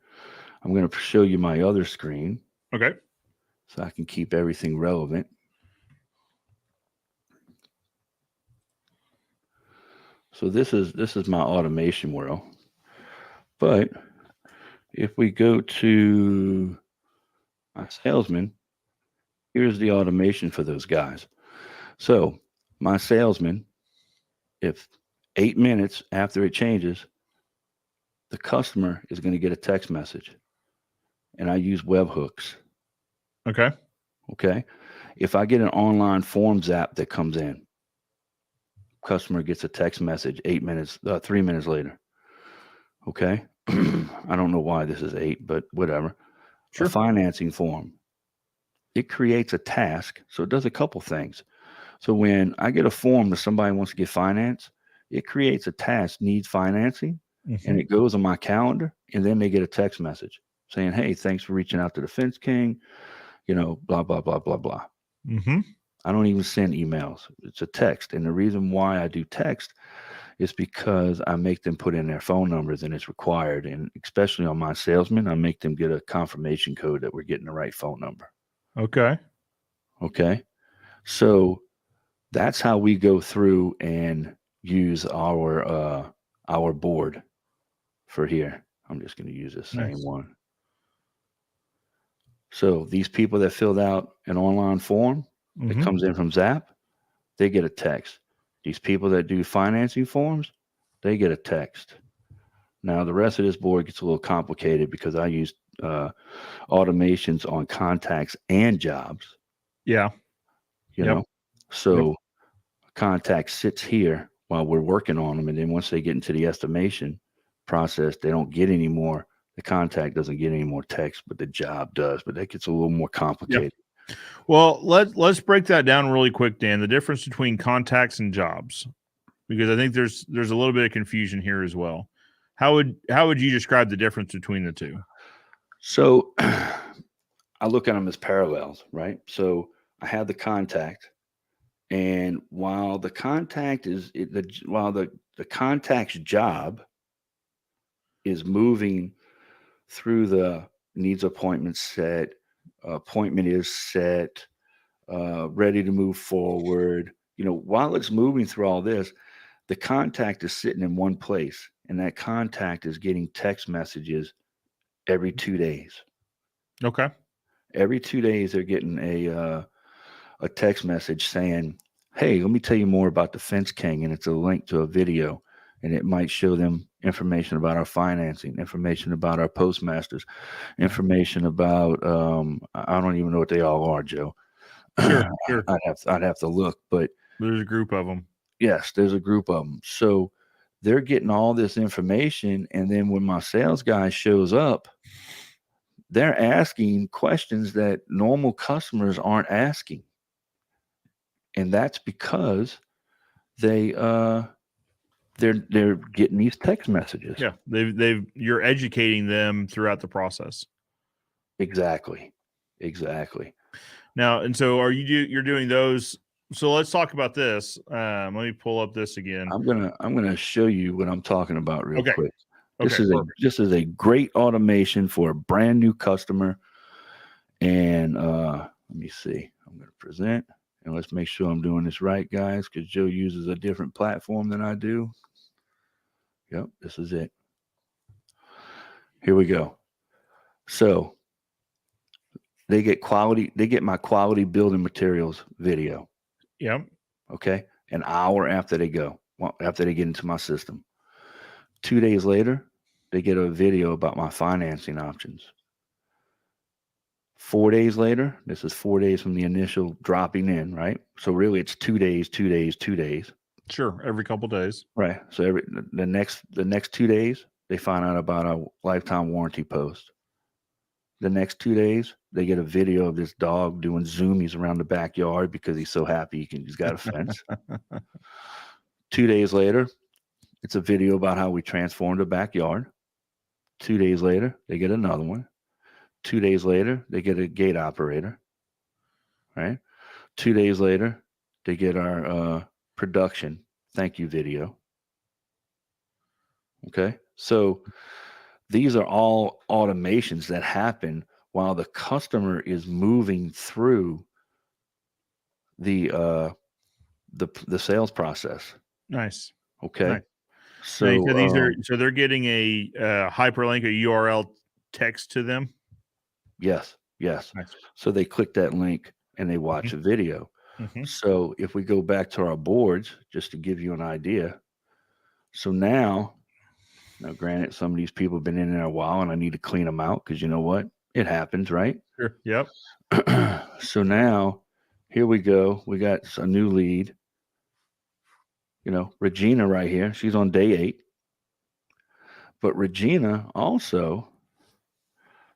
I'm going to show you my other screen. Okay. So I can keep everything relevant. So this is my automation world. But if we go to my salesman, here's the automation for those guys. So my salesman, if 8 minutes after it changes, the customer is going to get a text message. And I use webhooks. Okay. Okay. If I get an online forms app that comes in, customer gets a text message 8 minutes, 3 minutes later. Okay. I don't know why this is 8, but whatever. Sure. A financing form. It creates a task. So it does a couple things. So when I get a form that somebody wants to get finance, it creates a task, needs financing, and it goes on my calendar, and then they get a text message saying, hey, thanks for reaching out to the Fence King, blah, blah, blah, blah, blah. Mm-hmm. I don't even send emails. It's a text. And the reason why I do text is because I make them put in their phone numbers and it's required. And especially on my salesmen, I make them get a confirmation code that we're getting the right phone number. Okay. Okay. So that's how we go through and use our board for here. I'm just going to use the same one. So these people that filled out an online form that comes in from Zap, they get a text. These people that do financing forms, they get a text. Now the rest of this board gets a little complicated because I use automations on contacts and jobs. Yeah. You know, so contact sits here while we're working on them, and then once they get into the estimation process, they don't get any more. The contact doesn't get any more text, but the job does. But that gets a little more complicated. Well, let's break that down really quick, Dan. The difference between contacts and jobs, because I think there's a little bit of confusion here as well. How would you describe the difference between the two? So I look at them as parallels, right? So I have the contact, and while the contact the contact's job is moving through the needs appointment set, appointment is set, ready to move forward. While it's moving through all this, the contact is sitting in one place, and that contact is getting text messages every 2 days. Okay. Every 2 days, they're getting a text message saying, hey, let me tell you more about the Fence King, and it's a link to a video, and it might show them information about our financing, information about our postmasters, information about I don't even know what they all are, Joe. Sure. I'd have to look, but there's a group of them. Yes, there's a group of them. So they're getting all this information, and then when my sales guy shows up, they're asking questions that normal customers aren't asking. And that's because they're getting these text messages. Yeah, you're educating them throughout the process. Exactly. Now, and so you're doing those. So let's talk about this. Let me pull up this again. I'm gonna show you what I'm talking about real quick. This is a great automation for a brand new customer. And let me see. I'm gonna present, and let's make sure I'm doing this right, guys, because Joe uses a different platform than I do. Yep, this is it. Here we go. So they get my quality building materials video. Yep. Okay. An hour after they get into my system. 2 days later, they get a video about my financing options. 4 days later, this is 4 days from the initial dropping in, right? So really it's 2 days, 2 days, 2 days. Sure. Every couple days. Right. So the next 2 days, they find out about a lifetime warranty post. The next 2 days, they get a video of this dog doing zoomies around the backyard because he's so happy he's got a fence. 2 days later, it's a video about how we transformed the backyard. 2 days later, they get another one. 2 days later, they get a gate operator. Right. 2 days later, they get our production thank you video. Okay. So these are all automations that happen while the customer is moving through the sales process. Nice. Okay. Nice. So Now, you said these are so they're getting a hyperlink, a URL text to them. yes, yes. Nice. So they click that link and they watch a video. Mm-hmm. So if we go back to our boards, just to give you an idea. So now, granted, some of these people have been in there a while and I need to clean them out because you know what? It happens, right? Sure. Yep. So now here we go. We got a new lead. Regina right here. She's on day 8. But Regina also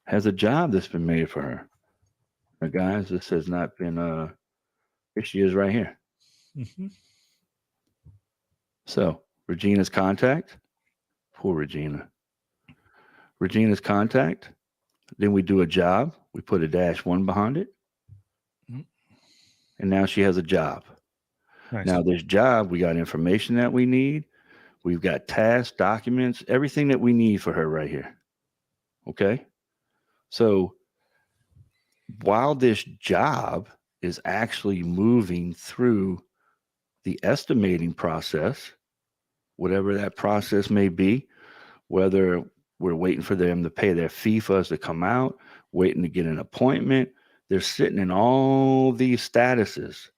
has a job that's been made for her. Now, guys, this has not been here she is right here. Mm-hmm. So Regina's contact. Poor Regina. Regina's contact. Then we do a job. We put a -1 behind it. Mhm. And now she has a job. Nice. Now this job, we got information that we need. We've got tasks, documents, everything that we need for her right here. Okay. So while this job is actually moving through the estimating process, whatever that process may be, whether we're waiting for them to pay their fee for us to come out, waiting to get an appointment, they're sitting in all these statuses.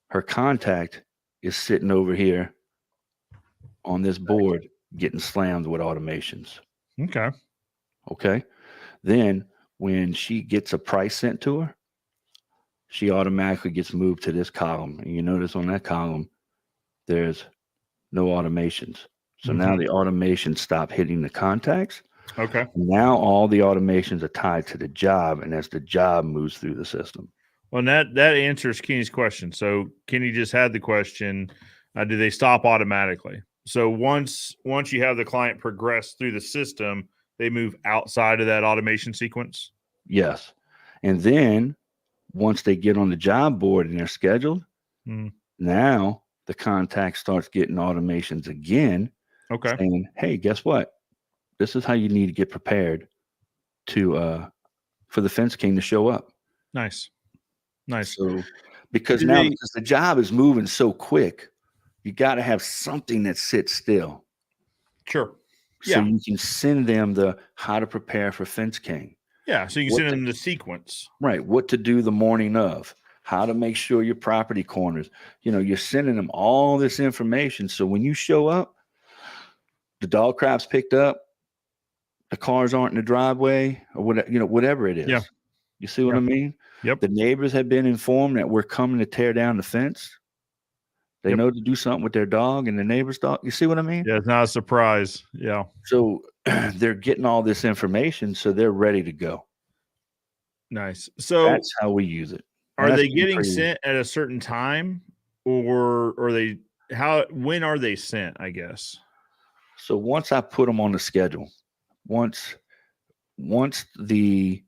Her contact is sitting over here on this board getting slammed with automations. Okay. Okay. Then when she gets a price sent to her, she automatically gets moved to this column. And you notice on that column, there's no automations. So now the automations stop hitting the contacts. Okay. Now all the automations are tied to the job, and as the job moves through the system. Well, that answers Kenny's question. So Kenny just had the question: do they stop automatically? So once you have the client progress through the system, they move outside of that automation sequence. Yes, and then once they get on the job board and they're scheduled, now the contact starts getting automations again. Okay. Saying, hey, guess what? This is how you need to get prepared to for the Fence King to show up. Nice. So because now because the job is moving so quick, you got to have something that sits still. Sure. So you can send them the how to prepare for Fence King. Yeah. So you can send them the sequence. Right. What to do the morning of, how to make sure your property corners, you're sending them all this information. So when you show up, the dog crap's picked up, the cars aren't in the driveway or whatever it is. Yeah. You see what I mean? Yep. The neighbors have been informed that we're coming to tear down the fence. They know to do something with their dog and the neighbor's dog. You see what I mean? Yeah, it's not a surprise. Yeah. So they're getting all this information, so they're ready to go. Nice. So that's how we use it. Are they getting sent at a certain time, or are they when are they sent, I guess? So once I put them on the schedule, once those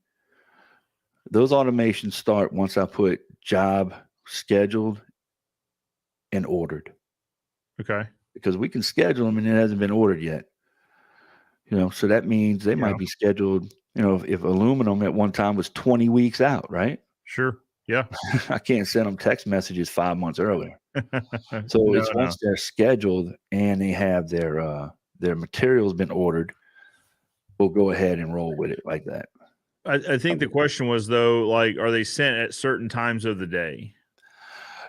automations start, once I put job scheduled and ordered. Okay. Because we can schedule them and it hasn't been ordered yet. So that means they might be scheduled, if aluminum at one time was 20 weeks out, right? Sure. Yeah. I can't send them text messages 5 months earlier. So once they're scheduled and they have their materials been ordered, we'll go ahead and roll with it like that. I think the question was, though, like, are they sent at certain times of the day?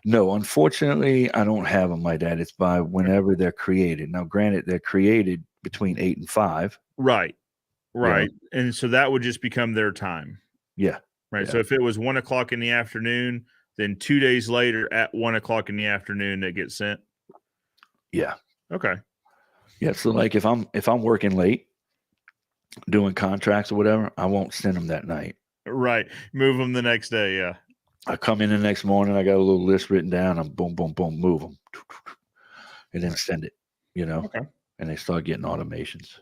No, unfortunately, I don't have them like that. It's by whenever they're created. Now, granted, they're created between 8 and 5. Right. And so that would just become their time. Yeah. Right. Yeah. So if it was 1 o'clock in the afternoon, then 2 days later at 1 o'clock in the afternoon, they get sent. Yeah. Okay. Yeah. So like if I'm working late doing contracts or whatever, I won't send them that night. Right. Move them the next day. Yeah. I come in the next morning, I got a little list written down. I'm boom, boom, boom, move them, and then send it. Okay. And they start getting automations.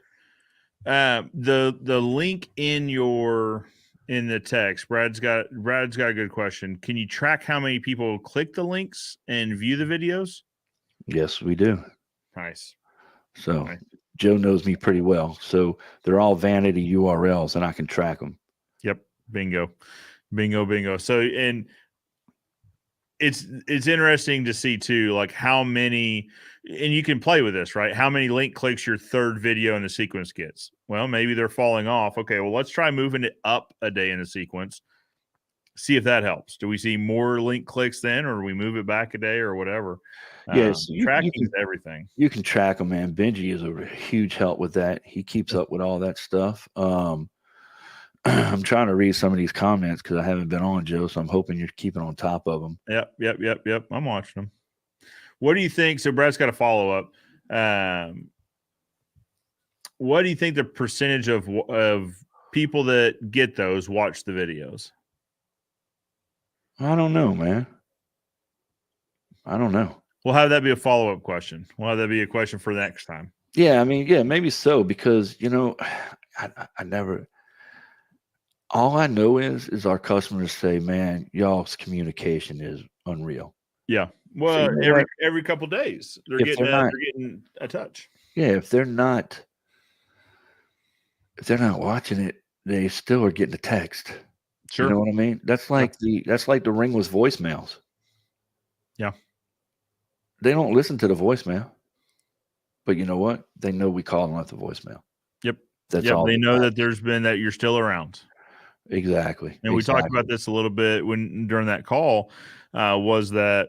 The link in the text, Brad's got a good question. Can you track how many people click the links and view the videos? Yes, we do. Nice. So Joe knows me pretty well. So they're all vanity URLs, and I can track them. Yep. Bingo. So, and it's interesting to see too, like how many, and you can play with this, right? How many link clicks your third video in the sequence gets? Well, maybe they're falling off. Okay, well, let's try moving it up a day in the sequence. See if that helps. Do we see more link clicks then, or do we move it back a day or whatever? Yes, Tracking is everything. You can track them, man. Benji is a huge help with that. He keeps up with all that stuff. I'm trying to read some of these comments because I haven't been on, Joe, so I'm hoping you're keeping on top of them. Yep. I'm watching them. What do you think? So Brad's got a follow up. What do you think the percentage of people that get those watch the videos? I don't know, man. I don't know. We'll have that be a follow up question. We'll have that be a question for next time. Yeah, I mean, yeah, maybe so, because I never. All I know is our customers say, "Man, y'all's communication is unreal." Yeah. Well, So every couple of days they're If getting they're not- they're getting a touch. Yeah, if they're not watching it, they still are getting a text. Sure. You know what I mean? That's like the ringless voicemails. Yeah. They don't listen to the voicemail, but you know what? They know we call and left the voicemail. Yep. That's all. They know that there's been that you're still around. Exactly. And we talked about this a little bit during that call, was that,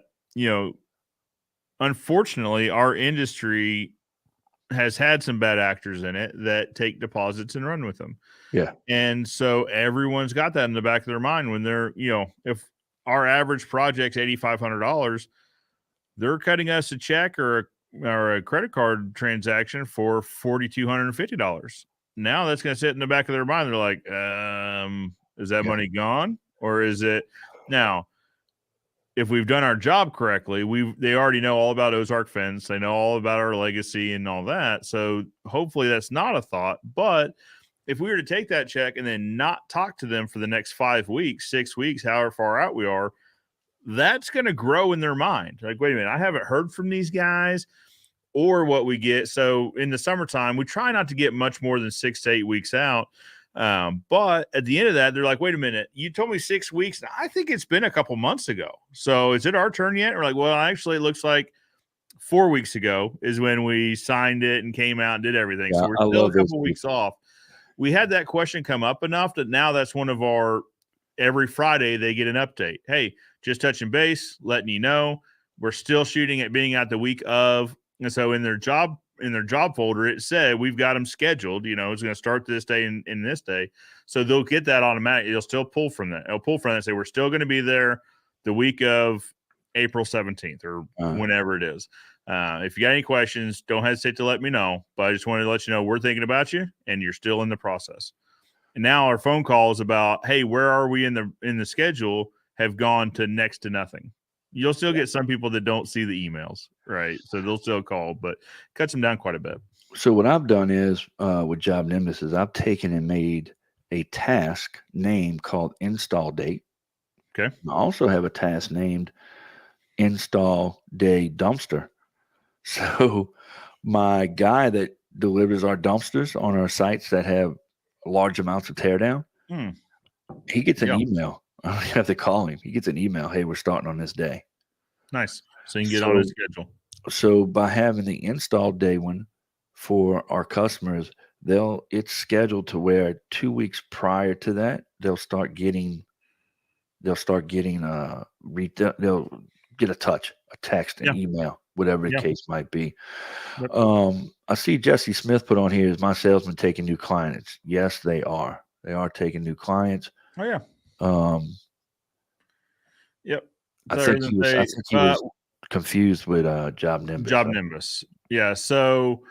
unfortunately, our industry has had some bad actors in it that take deposits and run with them. Yeah. And so everyone's got that in the back of their mind when they're, if our average project's $8,500, they're cutting us a check or a credit card transaction for $4,250. Now that's going to sit in the back of their mind. They're like, is that money gone? Or is it now? If we've done our job correctly, they already know all about Ozark Fence. They know all about our legacy and all that. So hopefully that's not a thought. But if we were to take that check and then not talk to them for the next 5 weeks, 6 weeks, however far out we are, that's going to grow in their mind. Like, wait a minute, I haven't heard from these guys. Or what we get. So in the summertime, we try not to get much more than 6 to 8 weeks out. But at the end of that, they're like, wait a minute, you told me 6 weeks. Now, I think it's been a couple months ago. So is it our turn yet? We're like, well, actually, it looks like 4 weeks ago is when we signed it and came out and did everything. Yeah, so we're still a couple weeks off. We had that question come up enough that now that's one of our, every Friday they get an update. Hey, just touching base, letting you know we're still shooting at being out the week of. And so in their job folder, it said we've got them scheduled. It's going to start this day and this day. So they'll get that automatic. It'll still pull from that. It'll pull from that and say we're still going to be there the week of April 17th or whenever it is. If you got any questions, don't hesitate to let me know. But I just wanted to let you know we're thinking about you and you're still in the process. And now our phone calls about, hey, where are we in the schedule have gone to next to nothing. You'll still get some people that don't see the emails, right? So they'll still call, but cuts them down quite a bit. So what I've done is with JobNimbus is I've taken and made a task name called install date. Okay. I also have a task named install day dumpster. So my guy that delivers our dumpsters on our sites that have large amounts of teardown, he gets an email. I don't have to call him. He gets an email. Hey, we're starting on this day. Nice. So you can get on his schedule. So by having the install day one for our customers, it's scheduled to where 2 weeks prior to that, they'll get a touch, a text, an email, whatever the case might be. Yep. I see Jesse Smith put on here, is my salesman taking new clients? Yes, they are. They are taking new clients. Oh yeah. Yep. I think he was confused with JobNimbus. JobNimbus. Yeah. So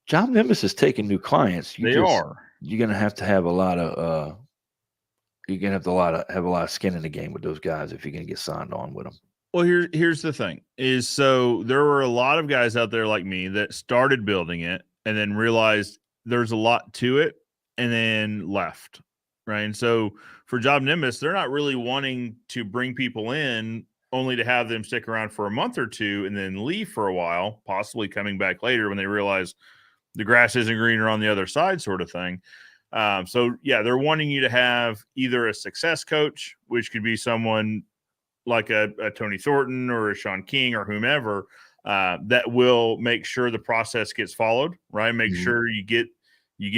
JobNimbus is taking new clients. You're gonna have to have a lot of have a lot of skin in the game with those guys if you're gonna get signed on with them. Well, here's the thing is, so there were a lot of guys out there like me that started building it and then realized there's a lot to it and then left. Right. And so for JobNimbus, they're not really wanting to bring people in only to have them stick around for a month or two and then leave for a while, possibly coming back later when they realize the grass isn't greener on the other side, sort of thing. So yeah, they're wanting you to have either a success coach, which could be someone like a Tony Thornton or a Sean King or whomever that will make sure the process gets followed, right? Make sure you get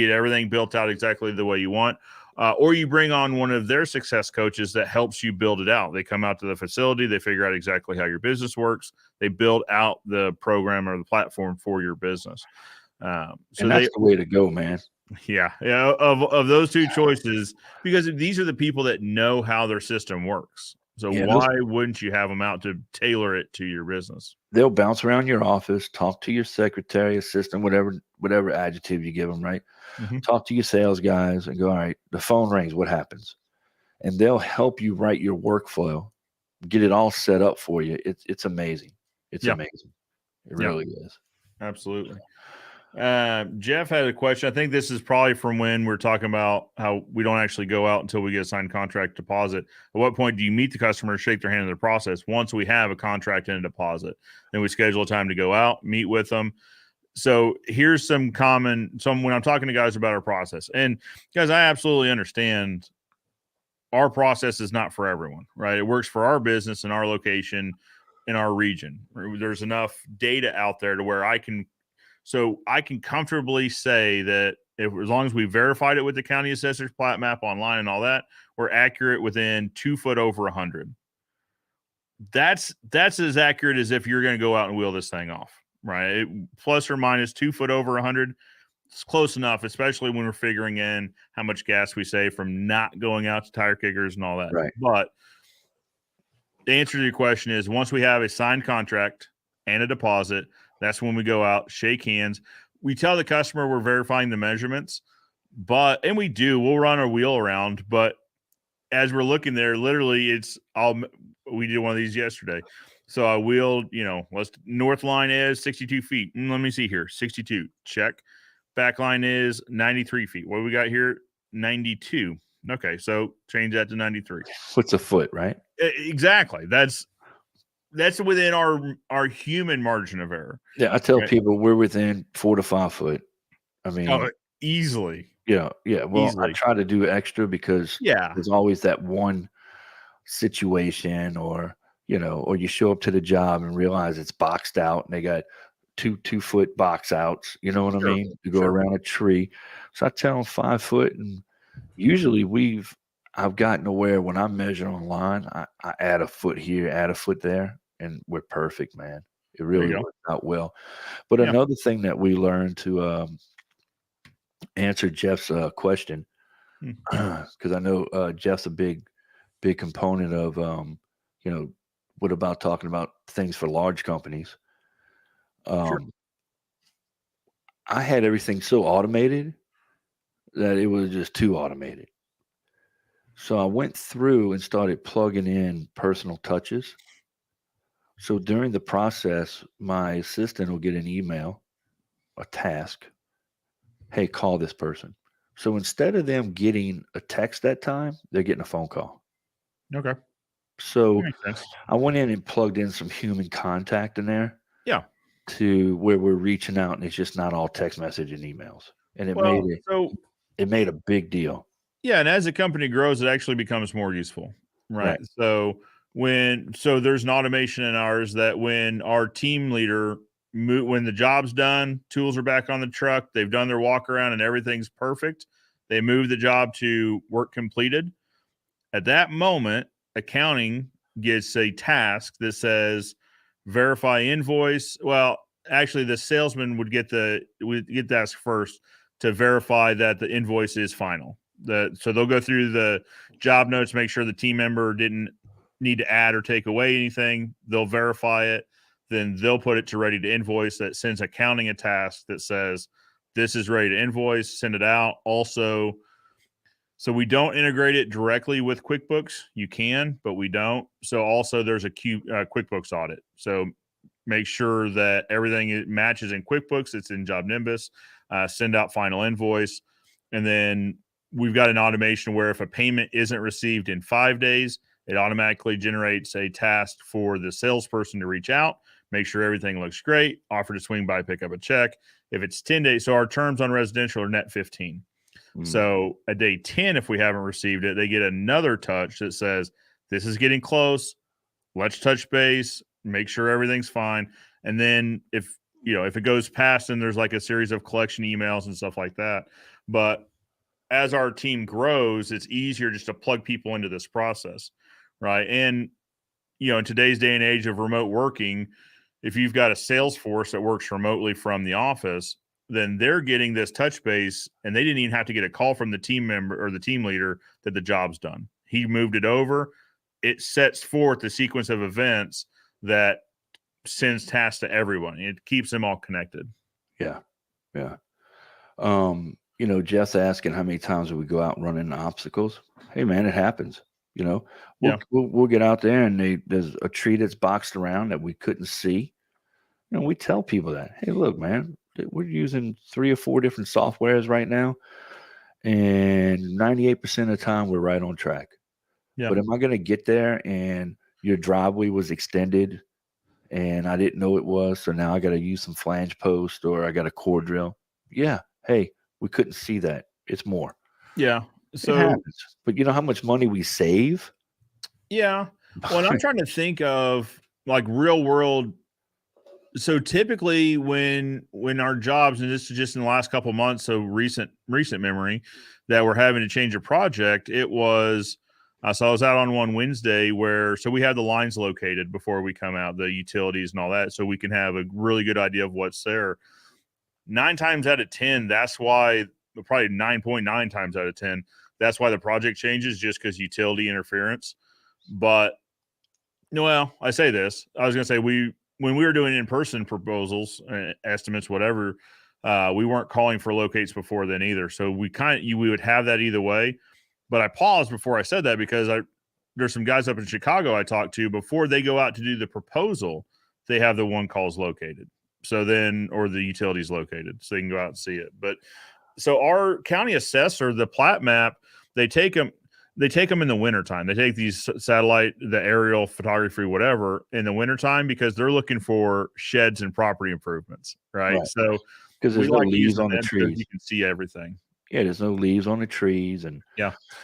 everything built out exactly the way you want. Or you bring on one of their success coaches that helps you build it out. They come out to the facility, they figure out exactly how your business works, they build out the program or the platform for your business. So and that's the way to go, man. Yeah. Of those two choices, because these are the people that know how their system works. So why wouldn't you have them out to tailor it to your business? They'll bounce around your office, talk to your secretary, assistant, whatever adjective you give them, right? Talk to your sales guys and go, all right, the phone rings, what happens? And they'll help you write your workflow, get it all set up for you. It's amazing. It's amazing. It really is. Absolutely. Jeff had a question. I think this is probably from when we're talking about how we don't actually go out until we get a signed contract deposit. At what point do you meet the customer, shake their hand in the process? Once we have a contract and a deposit, then we schedule a time to go out, meet with them. So here's some when I'm talking to guys about our process, and guys, I absolutely understand our process is not for everyone, right? It works for our business and our location in our region. There's enough data out there to where I can comfortably say that as long as we verified it with the county assessor's plat map online and all that, we're accurate within 2 foot over 100. That's as accurate as if you're going to go out and wheel this thing off, right? Plus or minus 2 foot over 100. It's close enough, especially when we're figuring in how much gas we save from not going out to tire kickers and all that. Right. But the answer to your question is once we have a signed contract and a deposit, that's when we go out, shake hands. We tell the customer we're verifying the measurements, and we'll run our wheel around. But as we're looking there, literally we did one of these yesterday. So I wheeled, north line is 62 feet. Let me see here. 62, check. Back line is 93 feet. What do we got here? 92. Okay. So change that to 93. Foot's a foot, right? Exactly. That's within our human margin of error. Yeah, I tell people we're within 4 to 5 foot. I mean, easily. Yeah. Well, easily. I try to do extra because there's always that one situation, or you show up to the job and realize it's boxed out, and they got 2 foot box outs. You know what I mean? You go around a tree. So I tell them 5 foot, and usually I've gotten to where when I measure online, I add a foot here, add a foot there, and we're perfect, man. It really worked out well. But another thing that we learned to answer Jeff's question, because I know Jeff's a big component of, what about talking about things for large companies? I had everything so automated that it was just too automated. So I went through and started plugging in personal touches. So during the process, my assistant will get an email, a task. Hey, call this person. So instead of them getting a text that time, they're getting a phone call. Okay. So I went in and plugged in some human contact in there. Yeah. To where we're reaching out, and it's just not all text message and emails. And it made a big deal. Yeah, and as the company grows, it actually becomes more useful, right? So there's an automation in ours that when our team leader when the job's done, tools are back on the truck, they've done their walk around and everything's perfect, they move the job to work completed. At that moment, accounting gets a task that says verify invoice. Well, actually, the salesman would get the task first to verify that the invoice is final. So they'll go through the job notes, make sure the team member didn't need to add or take away anything. They'll verify it. Then they'll put it to ready to invoice. That sends accounting a task that says this is ready to invoice, send it out. Also, so we don't integrate it directly with QuickBooks. You can, but we don't. So also there's a QuickBooks audit. So make sure that everything matches in QuickBooks. It's in JobNimbus. Send out final invoice. And then we've got an automation where if a payment isn't received in 5 days, it automatically generates a task for the salesperson to reach out, make sure everything looks great, offer to swing by, pick up a check. If it's 10 days, so our terms on residential are net 15. So at day 10, if we haven't received it, they get another touch that says, this is getting close. let's touch base, make sure everything's fine. And then if it goes past, then there's like a series of collection emails and stuff like that. But as our team grows, it's easier just to plug people into this process, right? And, in today's day and age of remote working, if you've got a sales force that works remotely from the office, then they're getting this touch base, and they didn't even have to get a call from the team member or the team leader that the job's done. He moved it over. It sets forth the sequence of events that sends tasks to everyone. It keeps them all connected. Yeah. Yeah. Jeff's asking how many times do we go out running obstacles? Hey man, it happens. We'll get out there and there's a tree that's boxed around that we couldn't see. We tell people that, hey, look, man, we're using 3 or 4 different softwares right now, and 98% of the time we're right on track. Yeah. But am I going to get there and your driveway was extended and I didn't know it was, so now I got to use some flange post or I got a core drill? Yeah. Hey, we couldn't see that. It's more. Yeah. So, it happens. But you know how much money we save? Yeah. Well, I'm trying to think of like real world. So typically when our jobs, and this is just in the last couple of months, so recent memory, that we're having to change a project, it was, so I was out on one Wednesday so we have the lines located before we come out, the utilities and all that, so we can have a really good idea of what's there. 9 times out of 10, that's why, probably 9.9 times out of 10, that's why the project changes, just because utility interference. But, well, I say this, I was going to say when we were doing in-person proposals, estimates, whatever, we weren't calling for locates before then either. So we would have that either way. But I paused before I said that because there's some guys up in Chicago I talked to, before they go out to do the proposal, they have the one calls located. So then, or the utilities located, so they can go out and see it. But so our county assessor, the plat map, they take them in the wintertime. They take these satellite, the aerial photography, whatever, in the wintertime, because they're looking for sheds and property improvements, right? So because there's no leaves on the trees. You can see everything. Yeah, there's no leaves on the trees. And,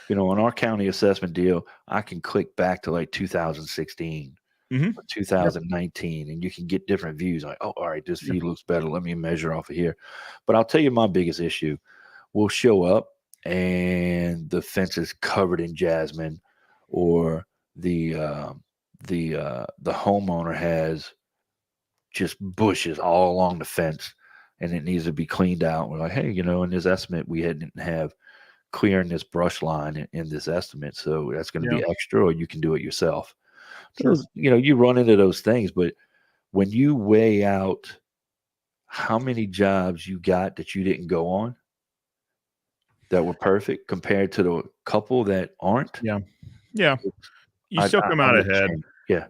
on our county assessment deal, I can click back to like 2016 or 2019, and you can get different views. Like, oh, all right, this view looks better. Let me measure off of here. But I'll tell you my biggest issue. We'll show up, and the fence is covered in jasmine, or the homeowner has just bushes all along the fence, and it needs to be cleaned out. We're like, hey, in this estimate, we didn't have clearing this brush line in this estimate, so that's going to be extra, or you can do it yourself. Sure. So, you run into those things, but when you weigh out how many jobs you got that you didn't go on, that were perfect, compared to the couple that aren't. Yeah. You still come out ahead. Yeah.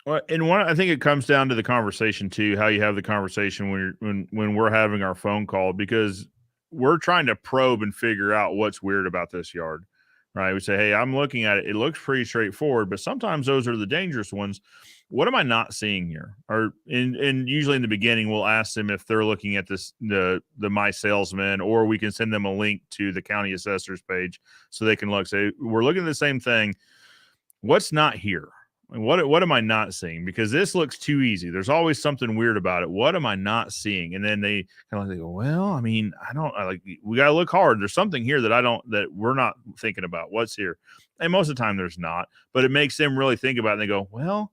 Well, and I think it comes down to the conversation too, how you have the conversation when we're having our phone call, because we're trying to probe and figure out what's weird about this yard, right? We say, hey, I'm looking at it. It looks pretty straightforward, but sometimes those are the dangerous ones. What am I not seeing here? And usually in the beginning, we'll ask them if they're looking at this, the My Salesman, or we can send them a link to the county assessor's page so they can look. Say, we're looking at the same thing. What's not here? What am I not seeing? Because this looks too easy. There's always something weird about it. What am I not seeing? And then they kind of go, well, I mean, we got to look hard. There's something here that we're not thinking about. What's here? And most of the time there's not, but it makes them really think about it. And they go, well,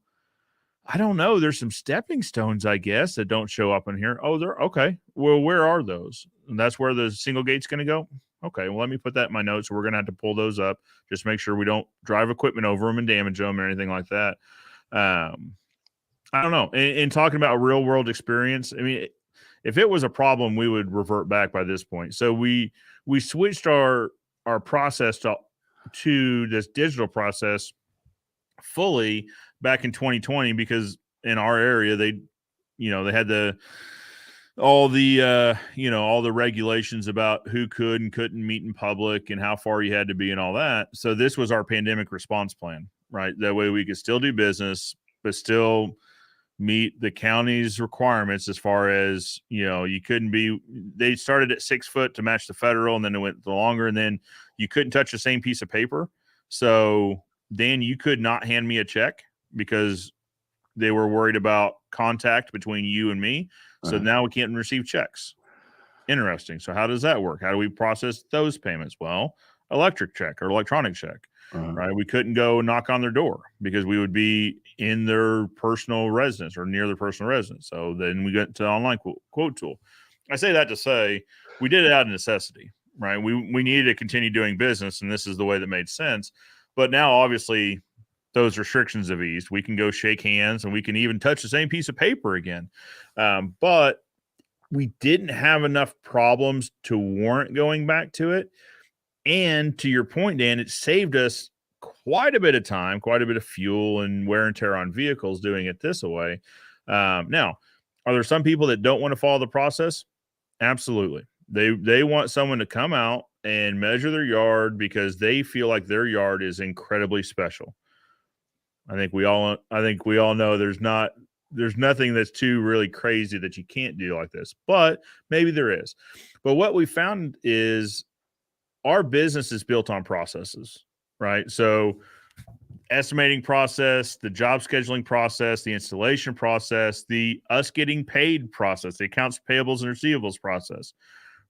I don't know. There's some stepping stones, I guess, that don't show up in here. Oh, they're okay. Well, where are those? And that's where the single gate's going to go. Okay, well, let me put that in my notes. We're going to have to pull those up. Just make sure we don't drive equipment over them and damage them or anything like that. I don't know. In talking about real world experience, I mean, if it was a problem, we would revert back by this point. So we switched our process to this digital process fully back in 2020, because in our area, they had all the regulations about who could and couldn't meet in public and how far you had to be and all that. So this was our pandemic response plan, right? That way we could still do business, but still meet the county's requirements as far as, you couldn't be, they started at 6 foot to match the federal, and then it went longer, and then you couldn't touch the same piece of paper. So Dan, you could not hand me a check because they were worried about contact between you and me. So now we can't receive checks. Interesting. So how does that work? How do we process those payments? Well, electric check or electronic check, right? We couldn't go knock on their door because we would be in their personal residence or near their personal residence. So then we got to online quote tool. I say that to say we did it out of necessity, right? We needed to continue doing business, and this is the way that made sense. But now, obviously, those restrictions have eased. We can go shake hands, and we can even touch the same piece of paper again. But we didn't have enough problems to warrant going back to it. And to your point, Dan, it saved us quite a bit of time, quite a bit of fuel and wear and tear on vehicles doing it this way. Now, are there some people that don't want to follow the process? Absolutely. They want someone to come out and measure their yard because they feel like their yard is incredibly special. I think we all know there's nothing that's too really crazy that you can't do like this, but maybe there is. But what we found is our business is built on processes, right? So estimating process, the job scheduling process, the installation process, the us getting paid process, the accounts payables and receivables process,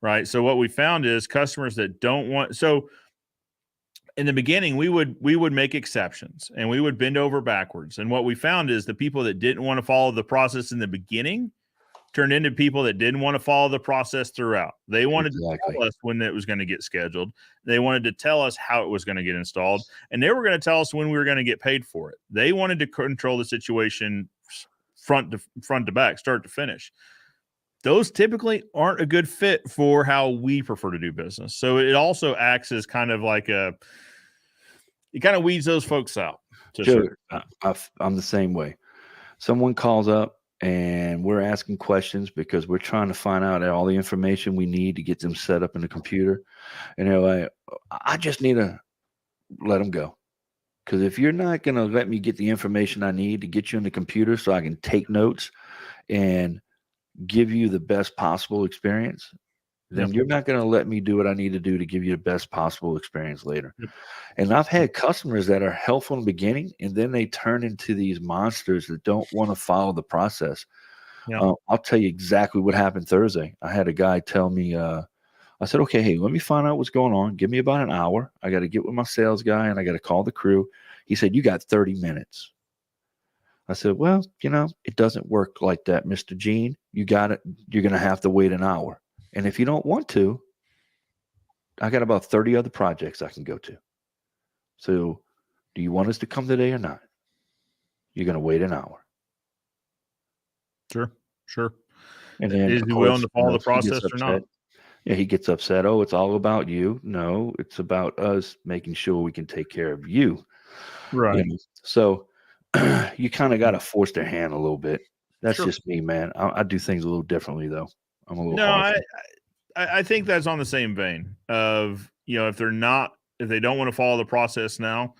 right? So what we found is customers that don't want, so in the beginning, we would make exceptions and we would bend over backwards. And what we found is the people that didn't want to follow the process in the beginning turned into people that didn't want to follow the process throughout. They wanted to tell us when it was going to get scheduled. They wanted to tell us how it was going to get installed, and they were going to tell us when we were going to get paid for it. They wanted to control the situation front to back, start to finish. Those typically aren't a good fit for how we prefer to do business. So it also acts as kind of like it kind of weeds those folks out. Sure. I'm the same way. Someone calls up and we're asking questions because we're trying to find out all the information we need to get them set up in the computer. And they're like, I just need to let them go. Because if you're not going to let me get the information I need to get you in the computer so I can take notes and give you the best possible experience, then you're not going to let me do what I need to do to give you the best possible experience later. And I've had customers that are helpful in the beginning, and then they turn into these monsters that don't want to follow the process. I'll tell you exactly what happened Thursday. I had a guy tell me, I said, okay, hey, let me find out what's going on. Give me about an hour. I got to get with my sales guy, and I got to call the crew. He said, you got 30 minutes. I said, well, it doesn't work like that, Mr. Gene. You got it. You're going to have to wait an hour. And if you don't want to, I got about 30 other projects I can go to. So do you want us to come today or not? You're going to wait an hour. Sure. And then, is he willing to follow the process or not? Yeah, he gets upset. Oh, it's all about you. No, it's about us making sure we can take care of you. Right. So you kind of got to force their hand a little bit. That's just me, man. I do things a little differently, though. I'm a little I think that's on the same vein of, if they don't want to follow the process now,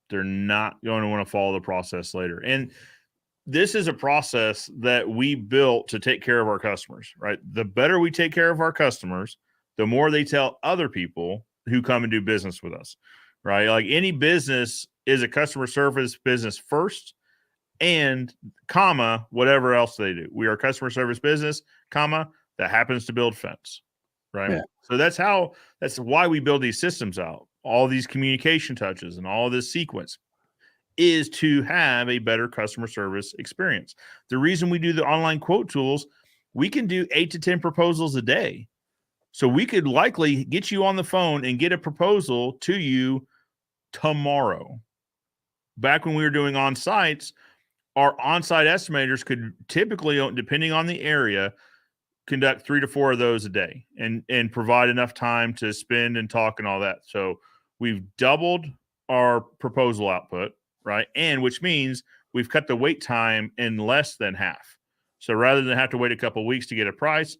they're not going to want to follow the process later. And this is a process that we built to take care of our customers, right? The better we take care of our customers, the more they tell other people who come and do business with us, right? Like any business is a customer service business first and whatever else they do. We are a customer service business, that happens to build fence, right? Yeah. So that's why we build these systems out. All these communication touches and all this sequence is to have a better customer service experience. The reason we do the online quote tools, we can do 8 to 10 proposals a day. So we could likely get you on the phone and get a proposal to you tomorrow. Back when we were doing on-sites, our on-site estimators could typically, depending on the area, conduct 3 to 4 of those a day and provide enough time to spend and talk and all that. So we've doubled our proposal output, right? And which means we've cut the wait time in less than half. So rather than have to wait a couple of weeks to get a price,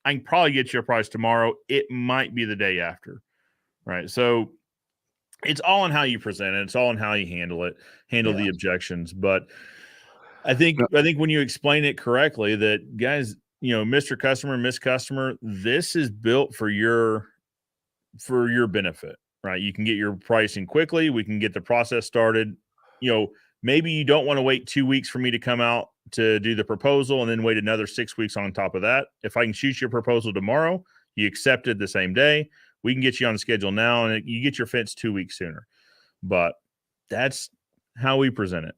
I can probably get you a price tomorrow. It might be the day after, right? So it's all on how you present it. It's all on how you handle the objections. But I think when you explain it correctly, that guys, Mr. Customer, Miss Customer, this is built for your benefit, right? You can get your pricing quickly. We can get the process started, maybe you don't want to wait 2 weeks for me to come out to do the proposal and then wait another 6 weeks on top of that. If I can shoot your proposal tomorrow, you accept it the same day, we can get you on the schedule now and you get your fence 2 weeks sooner. But that's how we present it.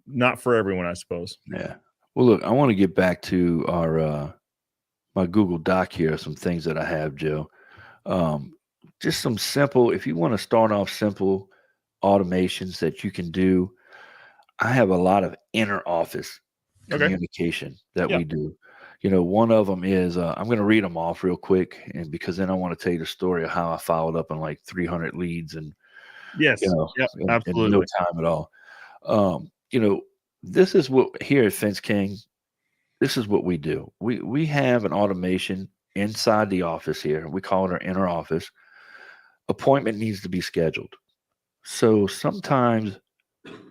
Not for everyone, I suppose. Yeah. Well, look, I want to get back to our my Google Doc here, some things that I have, Joe. Just some simple, if you want to start off simple automations that you can do. I have a lot of inner office communication that we do. One of them is I'm going to read them off real quick, and because then I want to tell you the story of how I followed up on like 300 leads and absolutely, in no time at all. This is what here at Fence King. This is what we do. We have an automation inside the office here. We call it our inner office. Appointment needs to be scheduled. So sometimes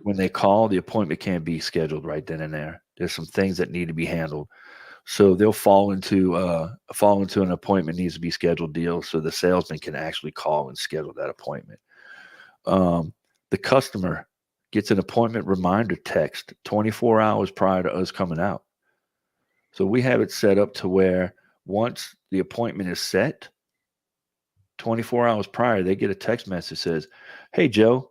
when they call, the appointment can't be scheduled right then and there. There's some things that need to be handled. So they'll fall into an appointment needs to be scheduled deal. So the salesman can actually call and schedule that appointment. The customer gets an appointment reminder text 24 hours prior to us coming out. So we have it set up to where once the appointment is set, 24 hours prior, they get a text message that says, "Hey, Joe,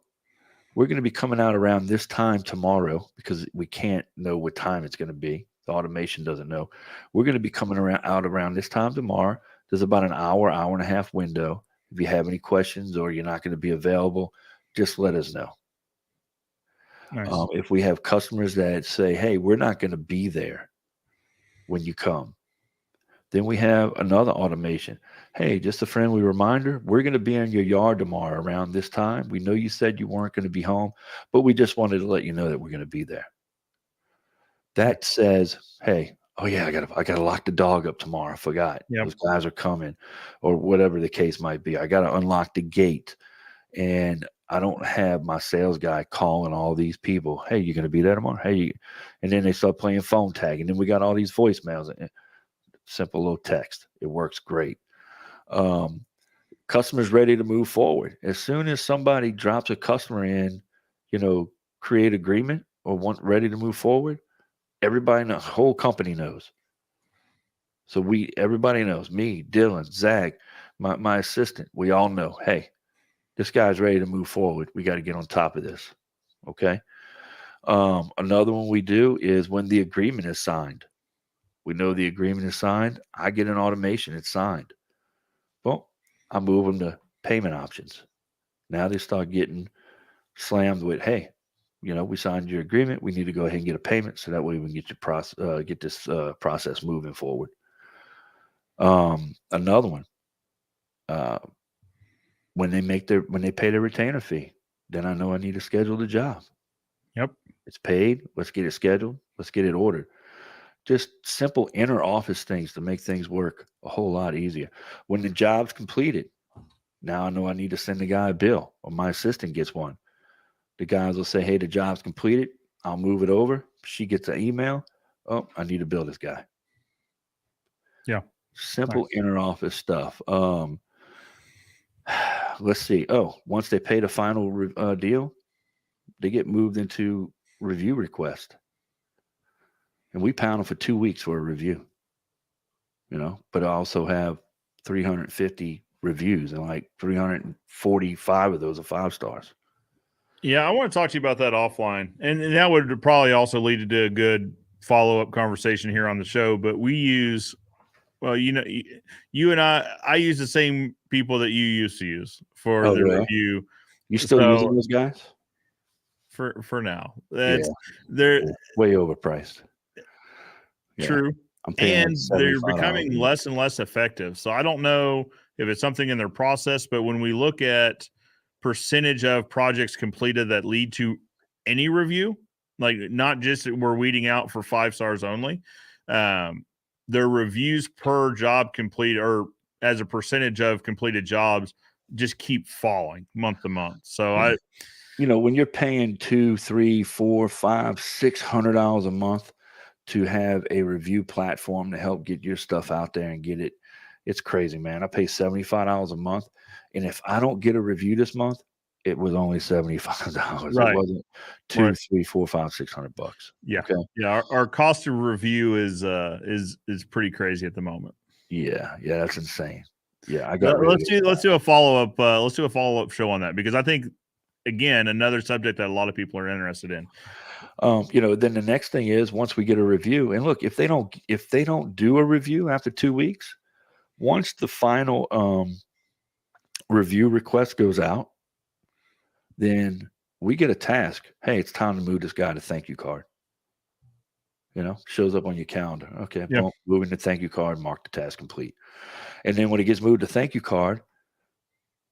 we're going to be coming out around this time tomorrow," because we can't know what time it's going to be. The automation doesn't know. "We're going to be coming out around this time tomorrow. There's about an hour and a half window. If you have any questions or you're not going to be available, just let us know." Nice. If we have customers that say, "Hey, we're not going to be there when you come," then we have another automation. "Hey, just a friendly reminder, we're going to be in your yard tomorrow around this time. We know you said you weren't going to be home, but we just wanted to let you know that we're going to be there." That says, "Hey, oh yeah, I got to lock the dog up tomorrow. I forgot. Those guys are coming," or whatever the case might be. "I got to unlock the gate, and I don't have my sales guy calling all these people. Hey, you going to be there tomorrow? Hey," and then they start playing phone tag, and then we got all these voicemails. Simple little text. It works great. Customers ready to move forward. As soon as somebody drops a customer in, create agreement or ready to move forward, everybody in the whole company knows. So everybody knows, me, Dylan, Zach, my assistant, we all know, hey, this guy's ready to move forward. We got to get on top of this. Okay. Another one we do is when the agreement is signed. We know the agreement is signed. I get an automation. It's signed. Well, I move them to payment options. Now they start getting slammed with, "Hey, we signed your agreement. We need to go ahead and get a payment so that way we can get this process moving forward." Another one, when they pay their retainer fee, then I know I need to schedule the job. Yep, it's paid. Let's get it scheduled. Let's get it ordered. Just simple inner office things to make things work a whole lot easier. When the job's completed, now I know I need to send the guy a bill, or my assistant gets one. The guys will say, "Hey, the job's completed." I'll move it over. She gets an email. "Oh, I need to bill this guy." Yeah. Simple inner office stuff. Let's see. Oh, once they pay the final deal, they get moved into review request. And we pound them for 2 weeks for a review, but I also have 350 reviews and like 345 of those are 5 stars. Yeah, I want to talk to you about that offline. And that would probably also lead to a good follow-up conversation here on the show. But we use, well, you and I use the same people that you used to use for the review. You still using those guys? For now. They're way overpriced. True. And they're becoming less and less effective. So I don't know if it's something in their process, but when we look at percentage of projects completed that lead to any review, like not just we're weeding out for 5 stars only, their reviews per job complete or as a percentage of completed jobs just keep falling month to month. So when you're paying $200, $300, $400, $500, $600 a month to have a review platform to help get your stuff out there and get it, it's crazy, man. I pay $75 a month. And if I don't get a review this month, it was only $75. Right. It wasn't two, Right. three, four, five, $600. Yeah. Okay. Yeah. Our cost of review is pretty crazy at the moment. Yeah. That's insane. Yeah, I got rid of it. Let's do a follow up. Let's do a follow up show on that, because I think, again, another subject that a lot of people are interested in. Then the next thing is, once we get a review, and look, if they don't do a review after 2 weeks, once the final review request goes out, then we get a task. Hey, it's time to move this guy to thank you card. Shows up on your calendar. Okay, Yeah. boom, moving the thank you card, mark the task complete. And then when it gets moved to thank you card,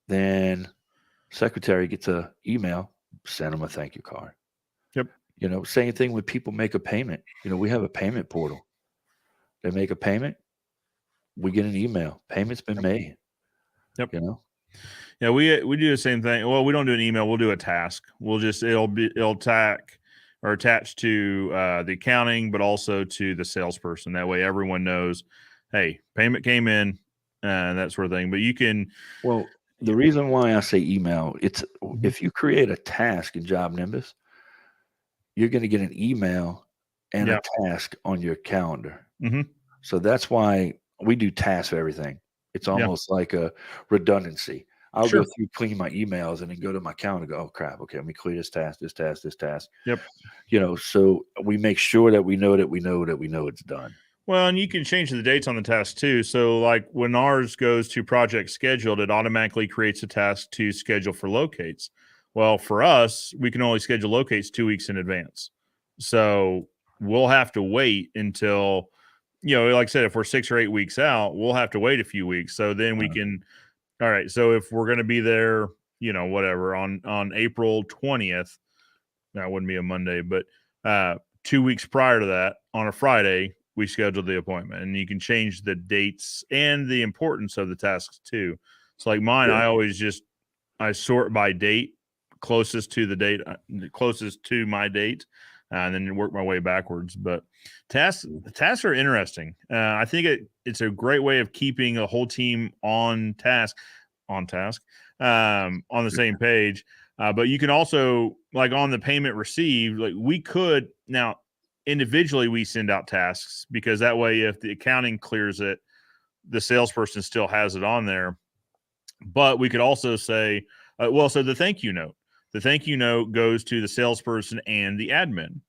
then secretary gets a email, send them a thank you card. Yep. Same thing when people make a payment. We have a payment portal. They make a payment, we get an email. Payment's been made. Yep. Yeah, we do the same thing. Well, we don't do an email. We'll do a task. It'll attach to the accounting, but also to the salesperson. That way, everyone knows, hey, payment came in, that sort of thing. But you can. Well, the reason why I say email, it's if you create a task in JobNimbus, you're going to get an email and a task on your calendar. Mm-hmm. So that's why we do tasks for everything. It's almost like a redundancy. I'll go through, clean my emails, and then go to my calendar and go, oh, crap, okay, let me clear this task, this task, this task. Yep. So we make sure that we know it's done. Well, and you can change the dates on the task too. So like when ours goes to project scheduled, it automatically creates a task to schedule for locates. Well, for us, we can only schedule locates 2 weeks in advance. So we'll have to wait until, like I said, if we're 6 or 8 weeks out, we'll have to wait a few weeks. So then we can, all right. So if we're going to be there, whatever, on April 20th, that wouldn't be a Monday, but 2 weeks prior to that, on a Friday, we scheduled the appointment. And you can change the dates and the importance of the tasks too. So like mine, I sort by date, closest to my date, and then work my way backwards. But tasks are interesting. I think it's a great way of keeping a whole team on task, on the same page. But you can also, like on the payment received, like we could now individually we send out tasks, because that way if the accounting clears it, the salesperson still has it on there. But we could also say, so the thank you note goes to the salesperson and the admin,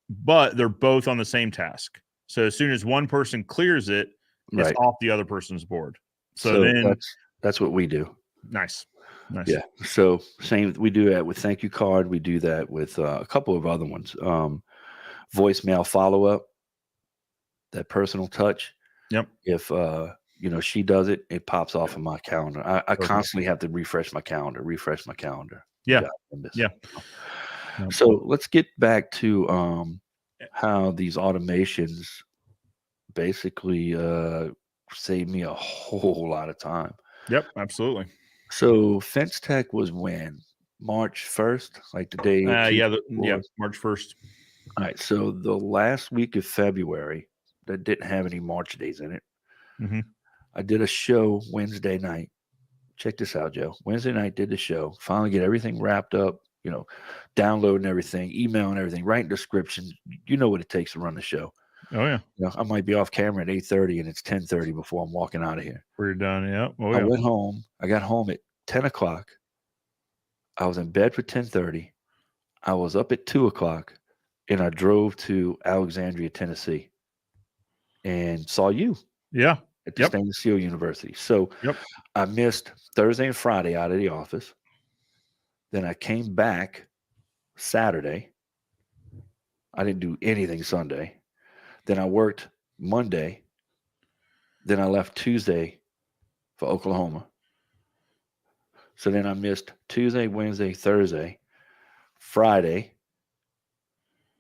but they're both on the same task. So as soon as one person clears it, it's off the other person's board. So then that's what we do. Nice. Yeah. So same, we do that with thank you card. We do that with a couple of other ones. Voicemail follow-up, that personal touch. Yep. If she does it, it pops off of my calendar. I constantly have to refresh my calendar. Yeah. So let's get back to how these automations basically save me a whole lot of time. Yep, absolutely. So Fence Tech was when? March 1st, like the day. March 1st. All right. So the last week of February that didn't have any March days in it. Mm-hmm. I did a show Wednesday night. Check this out, Joe. Wednesday night, did the show. Finally get everything wrapped up, downloading everything, emailing everything, writing descriptions. You know what it takes to run the show. Oh, yeah. I might be off camera at 8:30 and it's 10:30 before I'm walking out of here. We're done, yeah. I went home. I got home at 10 o'clock. I was in bed for 10:30. I was up at 2 o'clock, and I drove to Alexandria, Tennessee, and saw you. Yeah. At the Stainless Steel University. So I missed Thursday and Friday out of the office. Then I came back Saturday. I didn't do anything Sunday. Then I worked Monday. Then I left Tuesday for Oklahoma. So then I missed Tuesday, Wednesday, Thursday, Friday.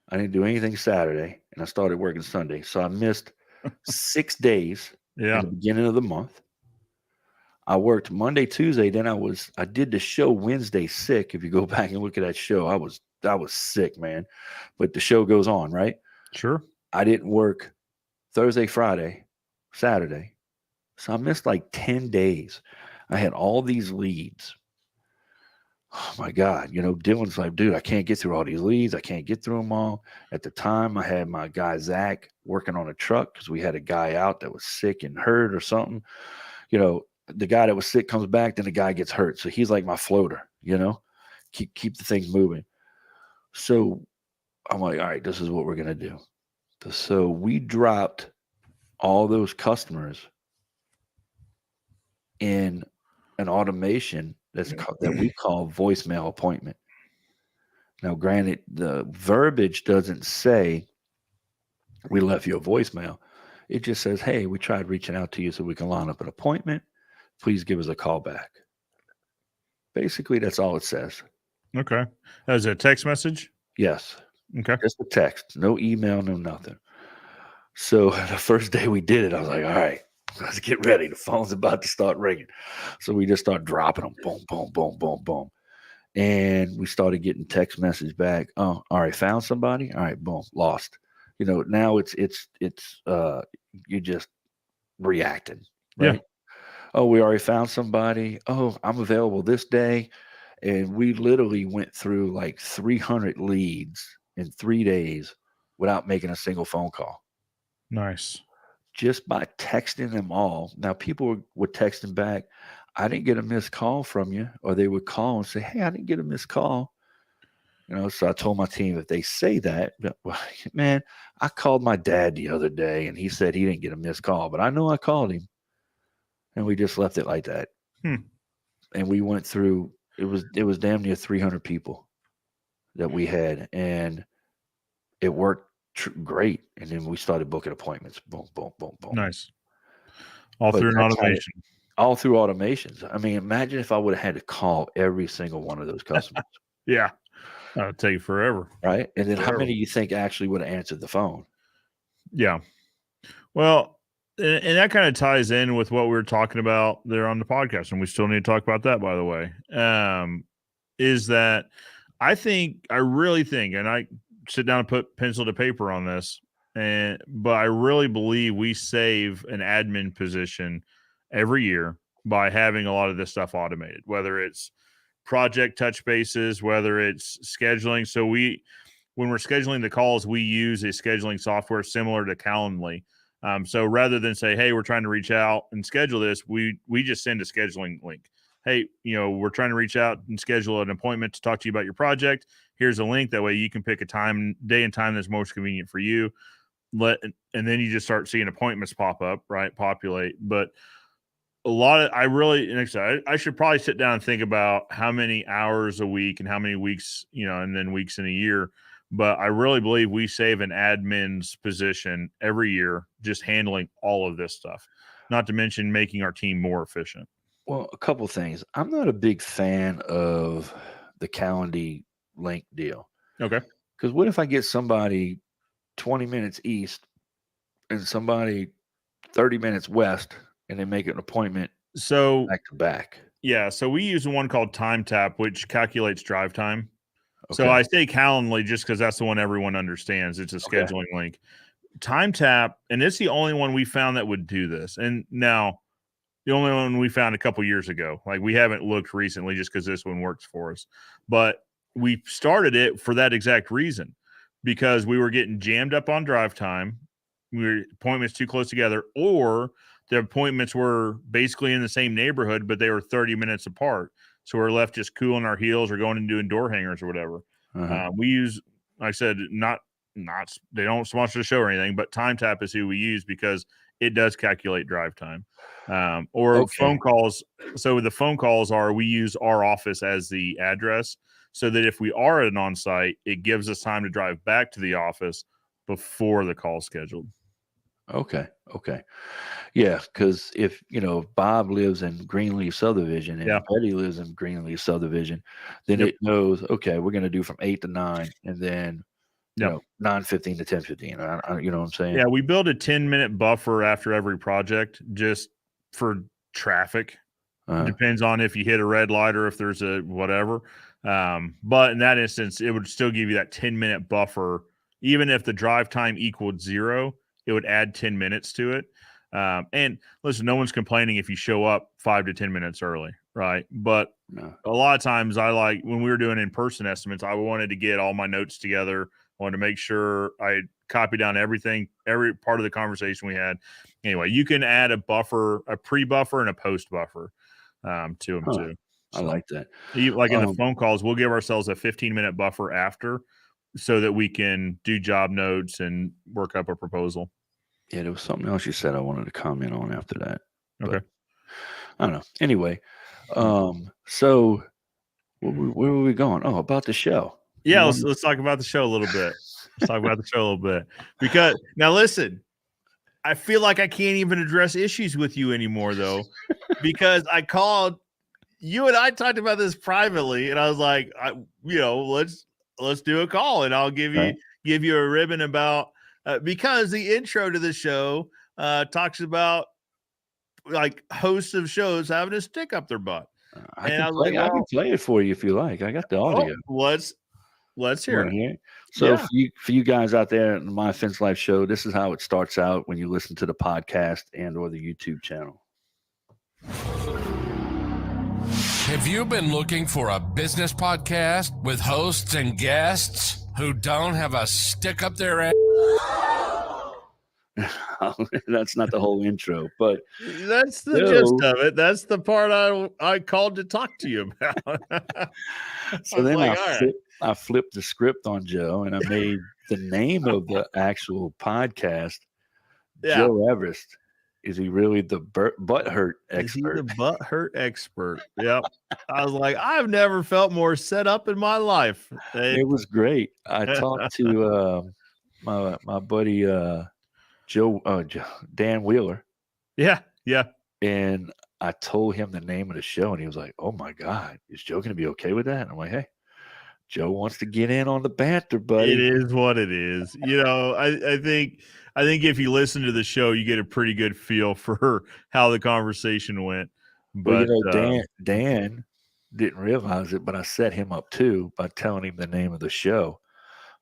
I didn't do anything Saturday, and I started working Sunday. So I missed 6 days. Yeah. At the beginning of the month. I worked Monday, Tuesday. Then I did the show Wednesday sick. If you go back and look at that show, I was sick, man. But the show goes on, right? Sure. I didn't work Thursday, Friday, Saturday. So I missed like 10 days. I had all these leads. oh my God, Dylan's like, dude, I can't get through all these leads. I can't get through them all. At the time, I had my guy, Zach, working on a truck because we had a guy out that was sick and hurt or something. The guy that was sick comes back, then the guy gets hurt. So he's like my floater, keep the things moving. So I'm like, all right, this is what we're going to do. So we dropped all those customers in an automation that we call voicemail appointment. Now, granted, the verbiage doesn't say we left you a voicemail. It just says, hey, we tried reaching out to you so we can line up an appointment. Please give us a call back. Basically, that's all it says. Okay. That was a text message? Yes. Okay. Just a text. No email, no nothing. So the first day we did it, I was like, all right, let's get ready. The phone's about to start ringing. So we just start dropping them. Boom, boom, boom, boom, boom. And we started getting text message back. Oh, all right, found somebody. All right, boom, lost. Now it's you just reacting, right? Yeah. Oh, we already found somebody. Oh, I'm available this day. And we literally went through like 300 leads in 3 days without making a single phone call. Nice. Just by texting them all. Now, people were texting back, I didn't get a missed call from you. Or they would call and say, hey, I didn't get a missed call. So I told my team, if they say that, well, man, I called my dad the other day and he said he didn't get a missed call, but I know I called him. And we just left it like that. And we went through, it was damn near 300 people that we had. And it worked great. And then we started booking appointments. Boom, boom, boom, boom. Nice. All through an automation. All through automations. I mean, imagine if I would have had to call every single one of those customers. Yeah. That'll take forever. Right. And then how many do you think actually would have answered the phone? Yeah. Well, and that kind of ties in with what we were talking about there on the podcast. And we still need to talk about that, by the way, is that I really think, and I sit down and put pencil to paper on this, but I really believe we save an admin position every year by having a lot of this stuff automated, whether it's project touch bases, whether it's scheduling. So when we're scheduling the calls, we use a scheduling software similar to Calendly. So rather than say, hey, we're trying to reach out and schedule this, we just send a scheduling link. Hey, we're trying to reach out and schedule an appointment to talk to you about your project. Here's a link. That way you can pick a day and time that's most convenient for you. And then you just start seeing appointments pop up, right? Populate. But I should probably sit down and think about how many hours a week and how many weeks, and then weeks in a year. But I really believe we save an admin's position every year just handling all of this stuff, not to mention making our team more efficient. Well, a couple things. I'm not a big fan of the Calendly link deal. Okay. Because what if I get somebody 20 minutes east and somebody 30 minutes west and they make an appointment back to back? Yeah. So we use one called TimeTap, which calculates drive time. Okay. So I say Calendly just because that's the one everyone understands. It's a scheduling link. TimeTap, and it's the only one we found that would do this. And now the only one we found a couple years ago. Like we haven't looked recently just because this one works for us. But we started it for that exact reason, because we were getting jammed up on drive time. Appointments too close together, or the appointments were basically in the same neighborhood, but they were 30 minutes apart. So we're left just cooling our heels or going and doing door hangers or whatever. We use, like I said, not they don't sponsor the show or anything, but TimeTap is who we use because it does calculate drive time. Phone calls. So the phone calls we use our office as the address, so that if we are at an on-site, it gives us time to drive back to the office before the call scheduled. Okay. Yeah, because if Bob lives in Greenleaf Subdivision and Betty lives in Greenleaf Subdivision, then it knows, okay, we're going to do from 8 to 9, and then 9:15 to 10:15. You know what I'm saying? Yeah, we build a 10-minute buffer after every project just for traffic. Depends on if you hit a red light or if there's a whatever. But in that instance, it would still give you that 10-minute buffer. Even if the drive time equaled 0, it would add 10 minutes to it. And listen, no one's complaining if you show up 5 to 10 minutes early, right? But No. a lot of times I like when we were doing in-person estimates, I wanted to get all my notes together. I wanted to make sure I copied down everything, every part of the conversation we had. Anyway, you can add a buffer, a pre-buffer and a post-buffer to them too. I like that. Like in the phone calls, we'll give ourselves a 15-minute buffer after so that we can do job notes and work up a proposal. Yeah, there was something else you said I wanted to comment on after that. Okay. I don't know. Anyway, so where were we going? Oh, about the show. Yeah, let's talk about the show a little bit. Let's talk about the show a little bit. Because now listen, I feel like I can't even address issues with you anymore though, because I called you and I talked about this privately, and I was like, let's do a call, and I'll give you a ribbon about because the intro to the show talks about like hosts of shows having a stick up their butt. I can play it for you if you like. I got the audio. Let's hear it. So for you guys out there in My Fence Life show, this is how it starts out when you listen to the podcast and or the YouTube channel. Have you been looking for a business podcast with hosts and guests who don't have a stick up their ass? That's not the whole intro, but that's the gist of it. That's the part I called to talk to you about. So then I flipped the script on Joe, and I made the name of the actual podcast Joe Everest. Is he really the butt hurt expert? Is he the butt hurt expert? Yep. I was like, I've never felt more set up in my life. It was great. I talked to my buddy Dan Wheeler. Yeah. And I told him the name of the show, and he was like, "Oh my God, is Joe going to be okay with that?" And I'm like, "Hey, Joe wants to get in on the banter, buddy." It is what it is. I think if you listen to the show, you get a pretty good feel for how the conversation went. But Dan didn't realize it, but I set him up too by telling him the name of the show.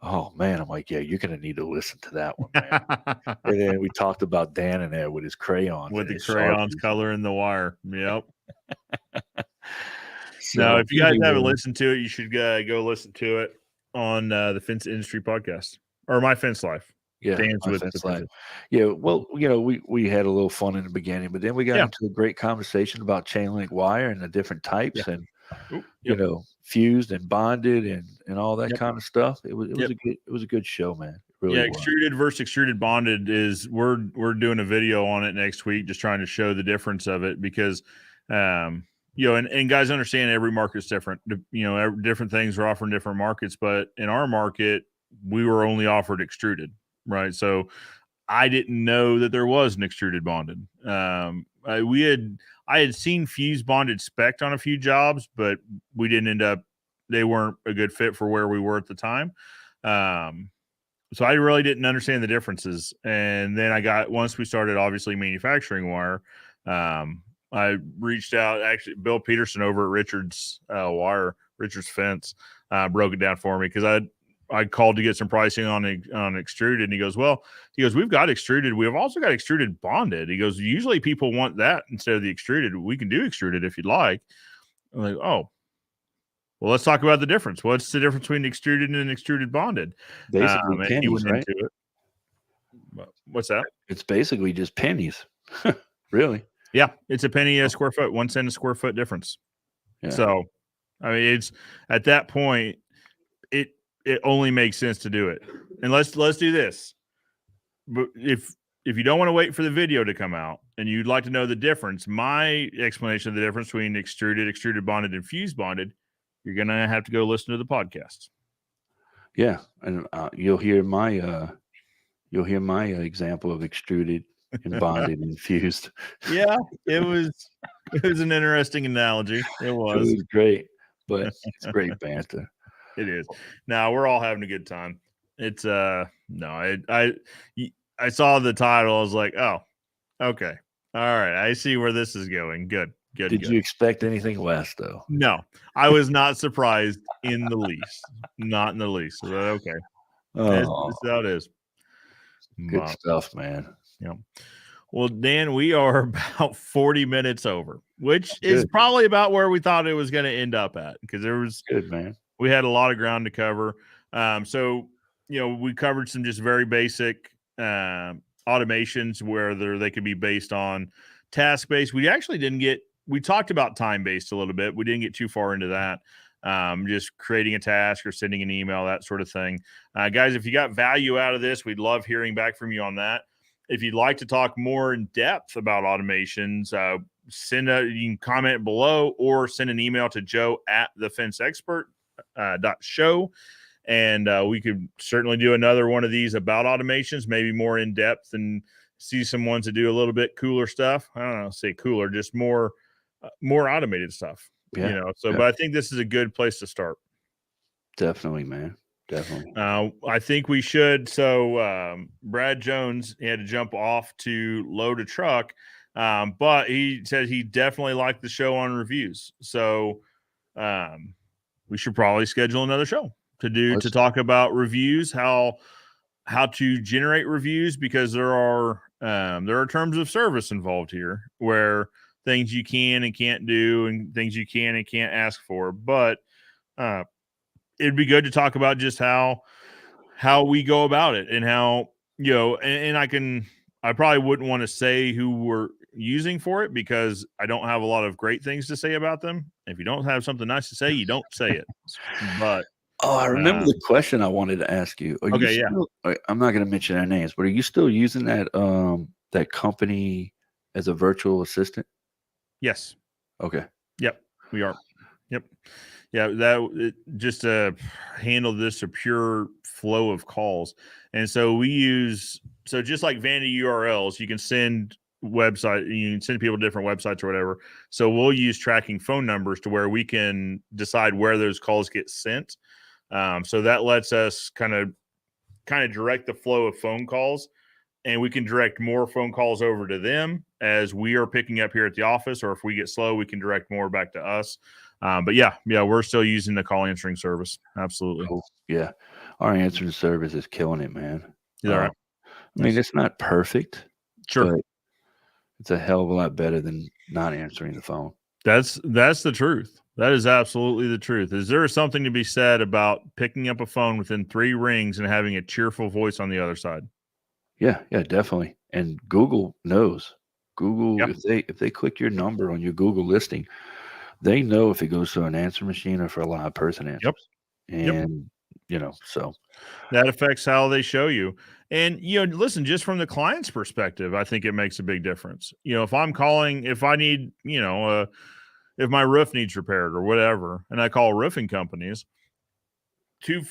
Oh man, I'm like, yeah, you're gonna need to listen to that one, man. And then we talked about Dan in there with his crayons, with the crayons coloring the wire. Yep. So, now, if you guys haven't listened to it, you should go listen to it on the Fence Industry podcast or My Fence Life. Yeah, Fence Life. Yeah, well, we had a little fun in the beginning, but then we got into a great conversation about chain link wire and the different types and fused and bonded and all that kind of stuff. It was a good show, man. Really extruded versus extruded bonded is we're doing a video on it next week, just trying to show the difference of it because and guys understand every market's different. Different things are offered in different markets, but in our market, we were only offered extruded, right? So I didn't know that there was an extruded bonded. I had seen fused bonded spec'd on a few jobs, but we didn't they weren't a good fit for where we were at the time. So I really didn't understand the differences. And then once we started obviously manufacturing wire, I reached out, actually Bill Peterson over at Richard's Fence, broke it down for me because I called to get some pricing on extruded, and he goes, we've got extruded. We have also got extruded bonded. He goes, usually people want that instead of the extruded. We can do extruded if you'd like. I'm like, oh, well, let's talk about the difference. What's the difference between extruded and extruded bonded? Basically pennies, right? Into it. What's that? It's basically just pennies, really. Yeah, it's a penny a square foot, 1 cent a square foot difference. Yeah. So, I mean, it's at that point, it only makes sense to do it. And let's do this. But if you don't want to wait for the video to come out and you'd like to know the difference, my explanation of the difference between extruded bonded, and fused bonded, you're gonna have to go listen to the podcast. Yeah, and you'll hear my example of extruded and bonded and fused. Yeah, it was an interesting analogy. It was great, but it's great banter. It is. Now we're all having a good time. It's I saw the title. I was like, oh, okay. All right. I see where this is going. Good. Did you expect anything less though? No, I was not surprised in the least. Not in the least. So okay. This is how it is. Good stuff, man. Yeah. Well, Dan, we are about 40 minutes over, which is Good. probably about where we thought it was going to end up at, because Good, man. we had a lot of ground to cover. So, we covered some just very basic automations, whether they could be based on task-based. We talked about time-based a little bit. We didn't get too far into that. Just creating a task or sending an email, that sort of thing. Guys, if you got value out of this, we'd love hearing back from you on that. If you'd like to talk more in depth about automations, you can comment below or send an email to joe@thefenceexpert.show. And we could certainly do another one of these about automations, maybe more in depth, and see some ones that do a little bit cooler stuff. I don't know, say cooler, just more automated stuff. Yeah. But I think this is a good place to start. Definitely, man. Definitely. I think we should. So Brad Jones, he had to jump off to load a truck, but he said he definitely liked the show on reviews. So we should probably schedule another show to talk about reviews, how to generate reviews, because there are terms of service involved here, where things you can and can't do and things you can and can't ask for. But it'd be good to talk about just how we go about it, and how, and I probably wouldn't want to say who we're using for it, because I don't have a lot of great things to say about them. If you don't have something nice to say, you don't say it. But I remember the question I wanted to ask you. I'm not going to mention their names, but are you still using that company as a virtual assistant? Yes. Okay. Yep, we are. Yep. Yeah, just to handle this a pure flow of calls. And so just like vanity URLs, you can send people to different websites or whatever. So we'll use tracking phone numbers to where we can decide where those calls get sent. So that lets us kind of direct the flow of phone calls, and we can direct more phone calls over to them as we are picking up here at the office, or if we get slow, we can direct more back to us. But yeah, we're still using the call answering service. Absolutely. Cool. Yeah. Our answering service is killing it, man. All right. I mean, it's not perfect. Sure. But it's a hell of a lot better than not answering the phone. That's the truth. That is absolutely the truth. Is there something to be said about picking up a phone within 3 rings and having a cheerful voice on the other side? Yeah, definitely. And Google knows. Google, if they click your number on your Google listing, they know if it goes to an answer machine or for a live person answers. And so that affects how they show you. And listen, just from the client's perspective, I think it makes a big difference. If I'm calling, if I need, if my roof needs repaired or whatever, and I call roofing companies, 3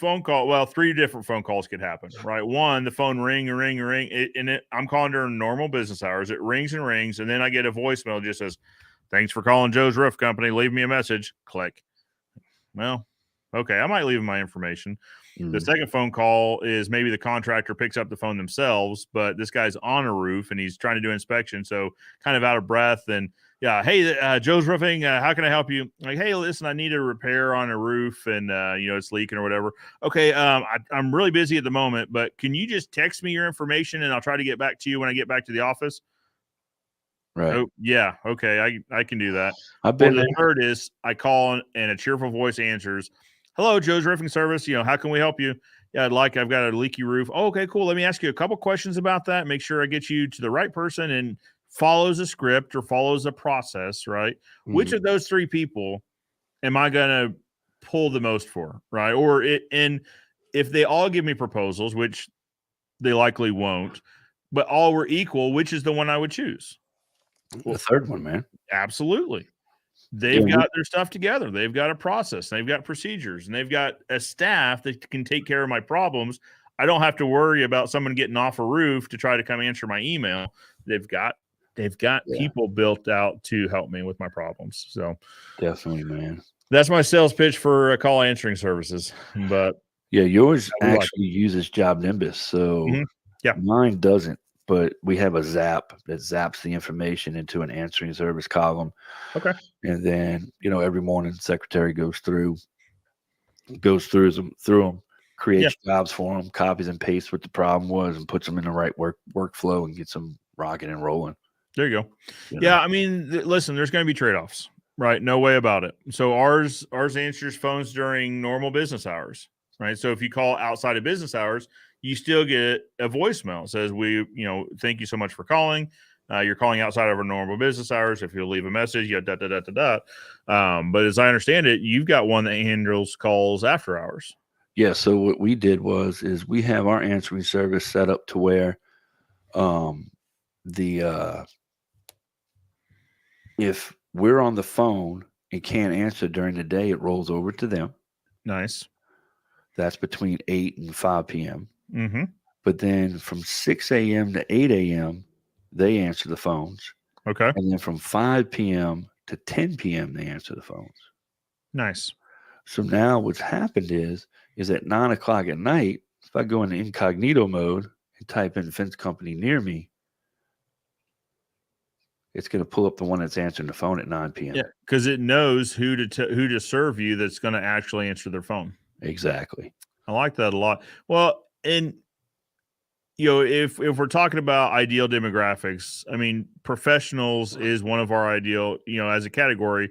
different phone calls could happen, right? One, the phone ring, I'm calling during normal business hours. It rings and rings, and then I get a voicemail that just says, "Thanks for calling Joe's Roof Company. Leave me a message." Click. Well, okay, I might leave them my information. The second phone call is maybe the contractor picks up the phone themselves, but this guy's on a roof and he's trying to do inspection, so kind of out of breath. And hey, Joe's Roofing, how can I help you? Like, hey, listen, I need a repair on a roof, and it's leaking or whatever. Okay, I'm really busy at the moment, but can you just text me your information and I'll try to get back to you when I get back to the office? Right. Oh, yeah. Okay, I can do that. I've been the third is I call and a cheerful voice answers. "Hello, Joe's Roofing Service. How can we help you?" "Yeah, I've got a leaky roof." "Oh, okay, cool. Let me ask you a couple questions about that. Make sure I get you to the right person," and follows a script or follows a process, right? Which of those 3 people am I going to pull the most for, right? And if they all give me proposals, which they likely won't, but all were equal, which is the one I would choose? The third one, man. Absolutely. They've got their stuff together. They've got a process. They've got procedures, and they've got a staff that can take care of my problems. I don't have to worry about someone getting off a roof to try to come answer my email. They've got people built out to help me with my problems. So definitely, man. That's my sales pitch for call answering services. But yeah, yours actually uses JobNimbus. So mine doesn't. But we have a zap that zaps the information into an answering service column. Okay. And then, every morning, the secretary goes through them, creates jobs for them, copies and pastes what the problem was, and puts them in the right workflow and gets them rocking and rolling. There you go. You Yeah, know? I mean, listen, there's going to be trade-offs, right? No way about it. So ours answers phones during normal business hours, right? So if you call outside of business hours, you still get a voicemail. It says, thank you so much for calling. You're calling outside of our normal business hours. If you'll leave a message, but as I understand it, you've got one that handles calls after hours. Yeah. So what we did is we have our answering service set up to where if we're on the phone and can't answer during the day, it rolls over to them. Nice. That's between 8 and 5 p.m. Mm-hmm. But then from 6 a.m. to 8 a.m., they answer the phones. Okay. And then from 5 p.m. to 10 p.m., they answer the phones. Nice. So now what's happened is at 9 o'clock at night, if I go into incognito mode and type in fence company near me, it's going to pull up the one that's answering the phone at 9 p.m. Yeah, because it knows who to serve you that's going to actually answer their phone. Exactly. I like that a lot. Well, and if we're talking about ideal demographics, I mean, professionals is one of our ideal, as a category,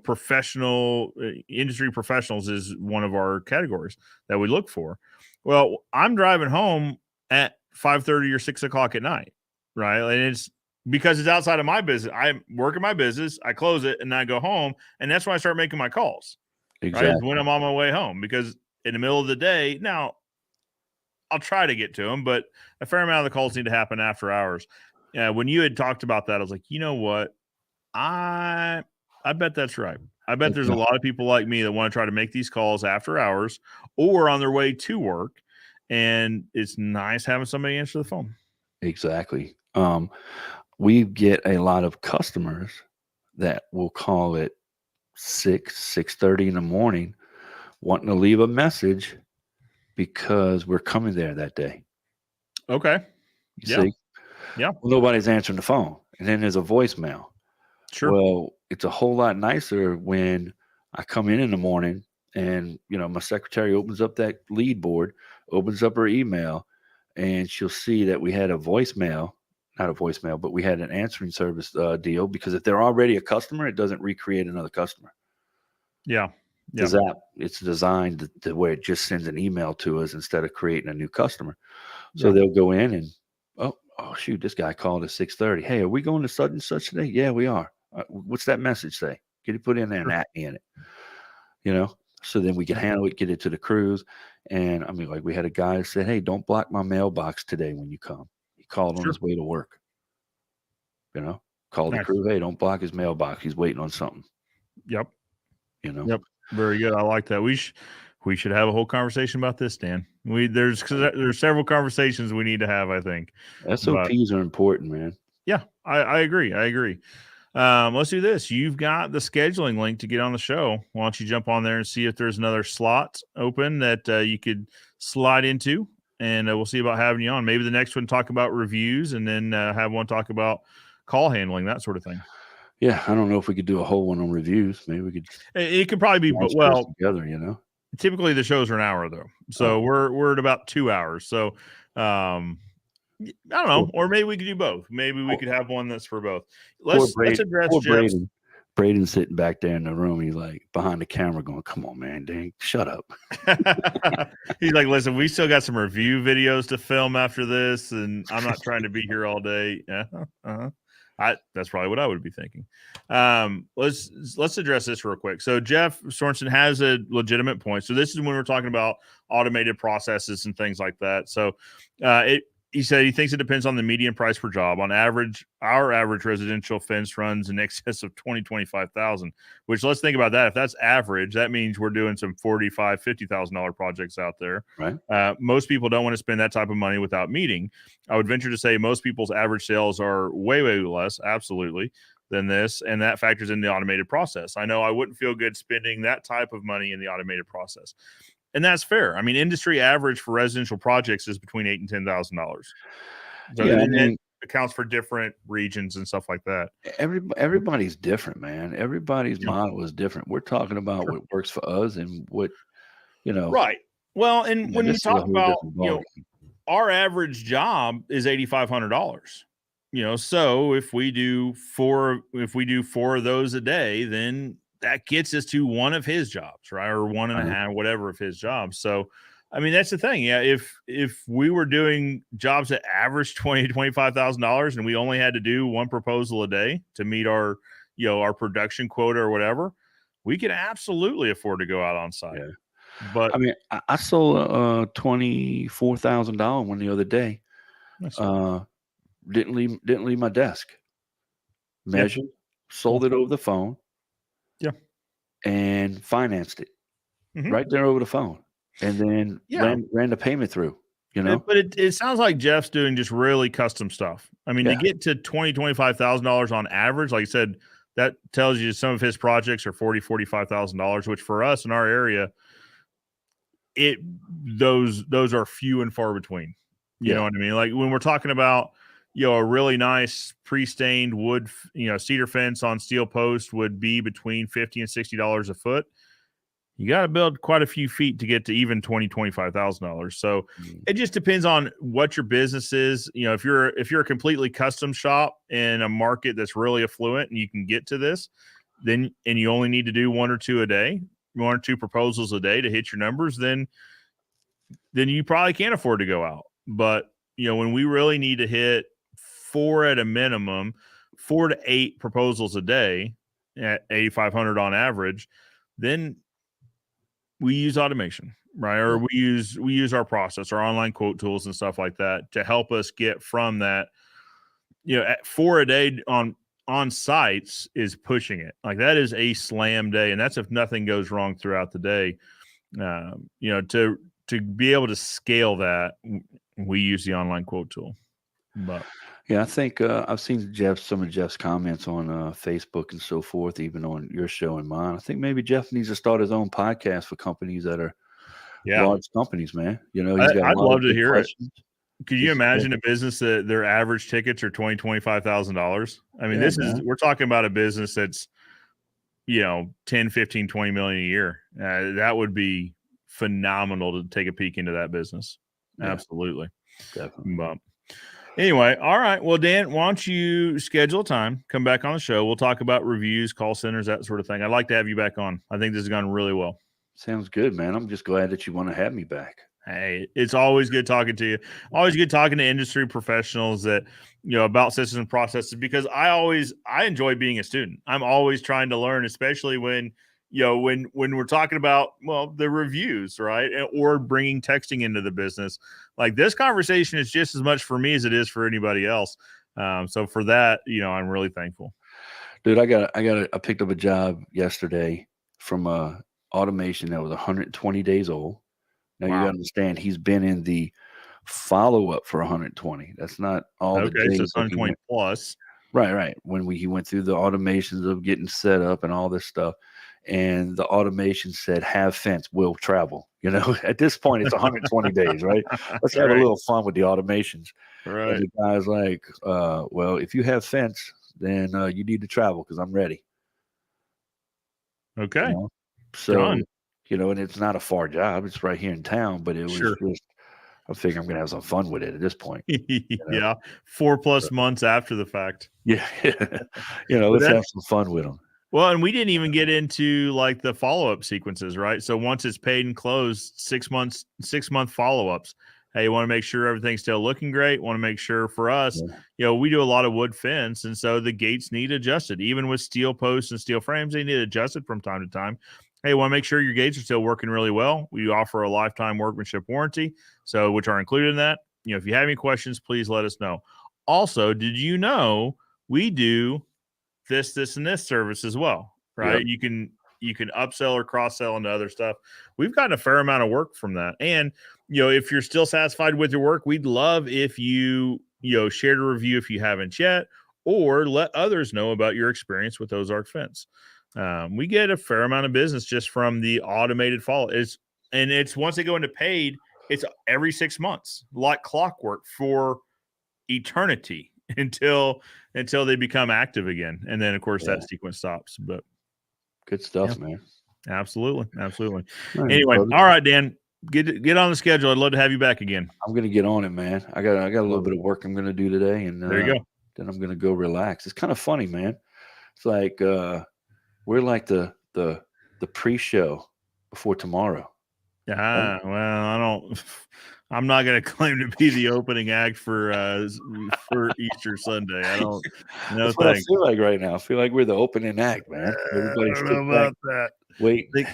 professional industry professionals is one of our categories that we look for. Well, I'm driving home at 5:30 or 6 o'clock at night, right? And it's because it's outside of my business. I'm working my business, I close it, and I go home, and that's when I start making my calls. Exactly. Right? Is when I'm on my way home, because in the middle of the day, now I'll try to get to them, but a fair amount of the calls need to happen after hours. When you had talked about that, I was like, you know what? I bet that's right. I bet there's a lot of people like me that want to try to make these calls after hours or on their way to work. And it's nice having somebody answer the phone. Exactly. We get a lot of customers that will call at 6:30 in the morning wanting to leave a message because we're coming there that day. Okay. You see? Yeah. Well, nobody's answering the phone. And then there's a voicemail. Sure. Well, it's a whole lot nicer when I come in the morning and, my secretary opens up that lead board, opens up her email, and she'll see that we had a voicemail, not a voicemail, but we had an answering service deal, because if they're already a customer, it doesn't recreate another customer. Yeah. Because it's designed to where it just sends an email to us instead of creating a new customer. So they'll go in and, oh shoot, this guy called at 6:30. Hey, are we going to such and such today? Yeah, we are. What's that message say? Get it put in there and at me in it. So then we can handle it, get it to the crews. And I mean, like, we had a guy that said, hey, don't block my mailbox today when you come. He called on his way to work. Called the crew, hey, don't block his mailbox. He's waiting on something. Yep. Yep. Very good. I like that. We should have a whole conversation about this, Dan. There's several conversations we need to have, I think. SOPs are important, man. Yeah, I agree. Let's do this. You've got the scheduling link to get on the show. Why don't you jump on there and see if there's another slot open that you could slide into, and we'll see about having you on. Maybe the next one talk about reviews, and then have one talk about call handling, that sort of thing. Yeah, I don't know if we could do a whole one on reviews. Maybe we could. It could probably be, but together, Typically the shows are an hour though, so we're at about 2 hours. So I don't know, or maybe we could do both. Maybe we could have one that's for both. Let's address Jeff's. Braden's sitting back there in the room. He's like behind the camera going, come on, man, dang, shut up. He's like, listen, we still got some review videos to film after this, and I'm not trying to be here all day. That's probably what I would be thinking. Let's address this real quick. So Jeff Sorensen has a legitimate point. So this is when we're talking about automated processes and things like that. So he said he thinks it depends on the median price per job. On average, our average residential fence runs in excess of $25,000, which, let's think about that. If that's average, that means we're doing some $45,000, $50,000 projects out there. Right. Most people don't want to spend that type of money without meeting. I would venture to say most people's average sales are way, way less, absolutely, than this, and that factors in the automated process. I know I wouldn't feel good spending that type of money in the automated process. And that's fair. I mean, industry average for residential projects is between $8,000 and $10,000. So it accounts for different regions and stuff like that. Everybody's different, man. Everybody's model is different. We're talking about what works for us and what, Right. Well, and when you talk about, our average job is $8,500. so if we do four of those a day, then that gets us to one of his jobs, right? Or one and a half, whatever of his jobs. So, I mean, that's the thing. Yeah. If we were doing jobs that average $25,000 and we only had to do one proposal a day to meet our production quota or whatever, we could absolutely afford to go out on site. Yeah. But I mean, I sold a $24,000 one the other day. Nice. Didn't leave my desk. Measured, sold it over the phone. Yeah. And financed it right there over the phone, and then ran the payment through. But it sounds like Jeff's doing just really custom stuff. I mean, to get to $25,000 on average, like I said, that tells you some of his projects are $45,000, which for us in our area, those are few and far between. You know what I mean? Like when we're talking about, a really nice pre-stained wood, cedar fence on steel post would be between $50 and $60 a foot. You got to build quite a few feet to get to even $25,000. So it just depends on what your business is. If you're a completely custom shop in a market that's really affluent and you can get to this, and you only need to do one or two proposals a day to hit your numbers, then you probably can't afford to go out. But when we really need to hit 4 at a minimum, 4 to 8 proposals a day at 8,500 on average, then we use automation, right? Or we use our process, our online quote tools and stuff like that to help us get from that. At 4 a day on sites is pushing it. Like that is a slam day, and that's if nothing goes wrong throughout the day. To be able to scale that, we use the online quote tool. But I think I've seen some of Jeff's comments on Facebook and so forth, even on your show and mine. I think maybe Jeff needs to start his own podcast for companies that are large companies, man. I'd love to hear questions. It. Could you imagine a business that their average tickets are $25,000? I mean, we're talking about a business that's, 10, 15, 20 million a year. That would be phenomenal to take a peek into that business. Yeah, absolutely. Definitely. But anyway, all right. Well, Dan, why don't you schedule time, come back on the show. We'll talk about reviews, call centers, that sort of thing. I'd like to have you back on. I think this has gone really well. Sounds good, man. I'm just glad that you want to have me back. Hey, it's always good talking to you. Always good talking to industry professionals that, about systems and processes, because I enjoy being a student. I'm always trying to learn, especially when we're talking about, the reviews, right? Or bringing texting into the business. Like this conversation is just as much for me as it is for anybody else. So for that, I'm really thankful. Dude, I picked up a job yesterday from automation that was 120 days old. Now you got to understand, he's been in the follow-up for 120. That's not all the days. So it's 120 plus. Right. When he went through the automations of getting set up and all this stuff, and the automation said, have fence, will travel. At this point, it's 120 days, right? Let's have a little fun with the automations. Right. And the guy's like, well, if you have fence, then you need to travel because I'm ready. Okay. So, done. And it's not a far job. It's right here in town, but it was just, I figure I'm going to have some fun with it at this point. Yeah. 4+ months after the fact. Yeah. Let's have some fun with them. Well, and we didn't even get into like the follow-up sequences, right? So once it's paid and closed, 6-month follow-ups. Hey, you want to make sure everything's still looking great. Want to make sure for us, we do a lot of wood fence. And so the gates need adjusted. Even with steel posts and steel frames, they need adjusted from time to time. Hey, want to make sure your gates are still working really well. We offer a lifetime workmanship warranty, which are included in that. If you have any questions, please let us know. Also, did you know we do this, and this service as well, right? Yep. You can upsell or cross-sell into other stuff. We've gotten a fair amount of work from that. And, if you're still satisfied with your work, we'd love if you shared a review if you haven't yet, or let others know about your experience with Ozark Fence. We get a fair amount of business just from the automated follow. It's once they go into paid, it's every 6 months, like clockwork for eternity until they become active again. And then of course that sequence stops. But good stuff, man. Absolutely. Anyway, all right, Dan, get on the schedule. I'd love to have you back again. I'm going to get on it, man. I got a little bit of work I'm going to do today, and there you go. then I'm gonna go relax. It's kind of funny, man. It's like we're like the pre-show before tomorrow. Well, I don't. I'm not going to claim to be the opening act for Easter Sunday. I don't. No, That's what I thanks. feel like right now. I feel like we're the opening act, man. I Everybody's don't know about that. Wait. I'm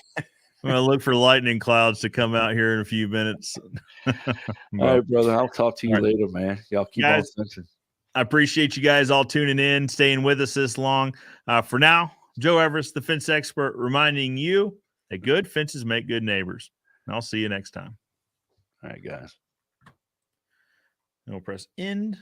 going to look for lightning clouds to come out here in a few minutes. All right, brother. I'll talk to you All right. later, man. Y'all keep Guys, on sensing. I appreciate you guys all tuning in, staying with us this long. For now, Joe Everest, the fence expert, reminding you that good fences make good neighbors. And I'll see you next time. All right, guys. And we'll press end.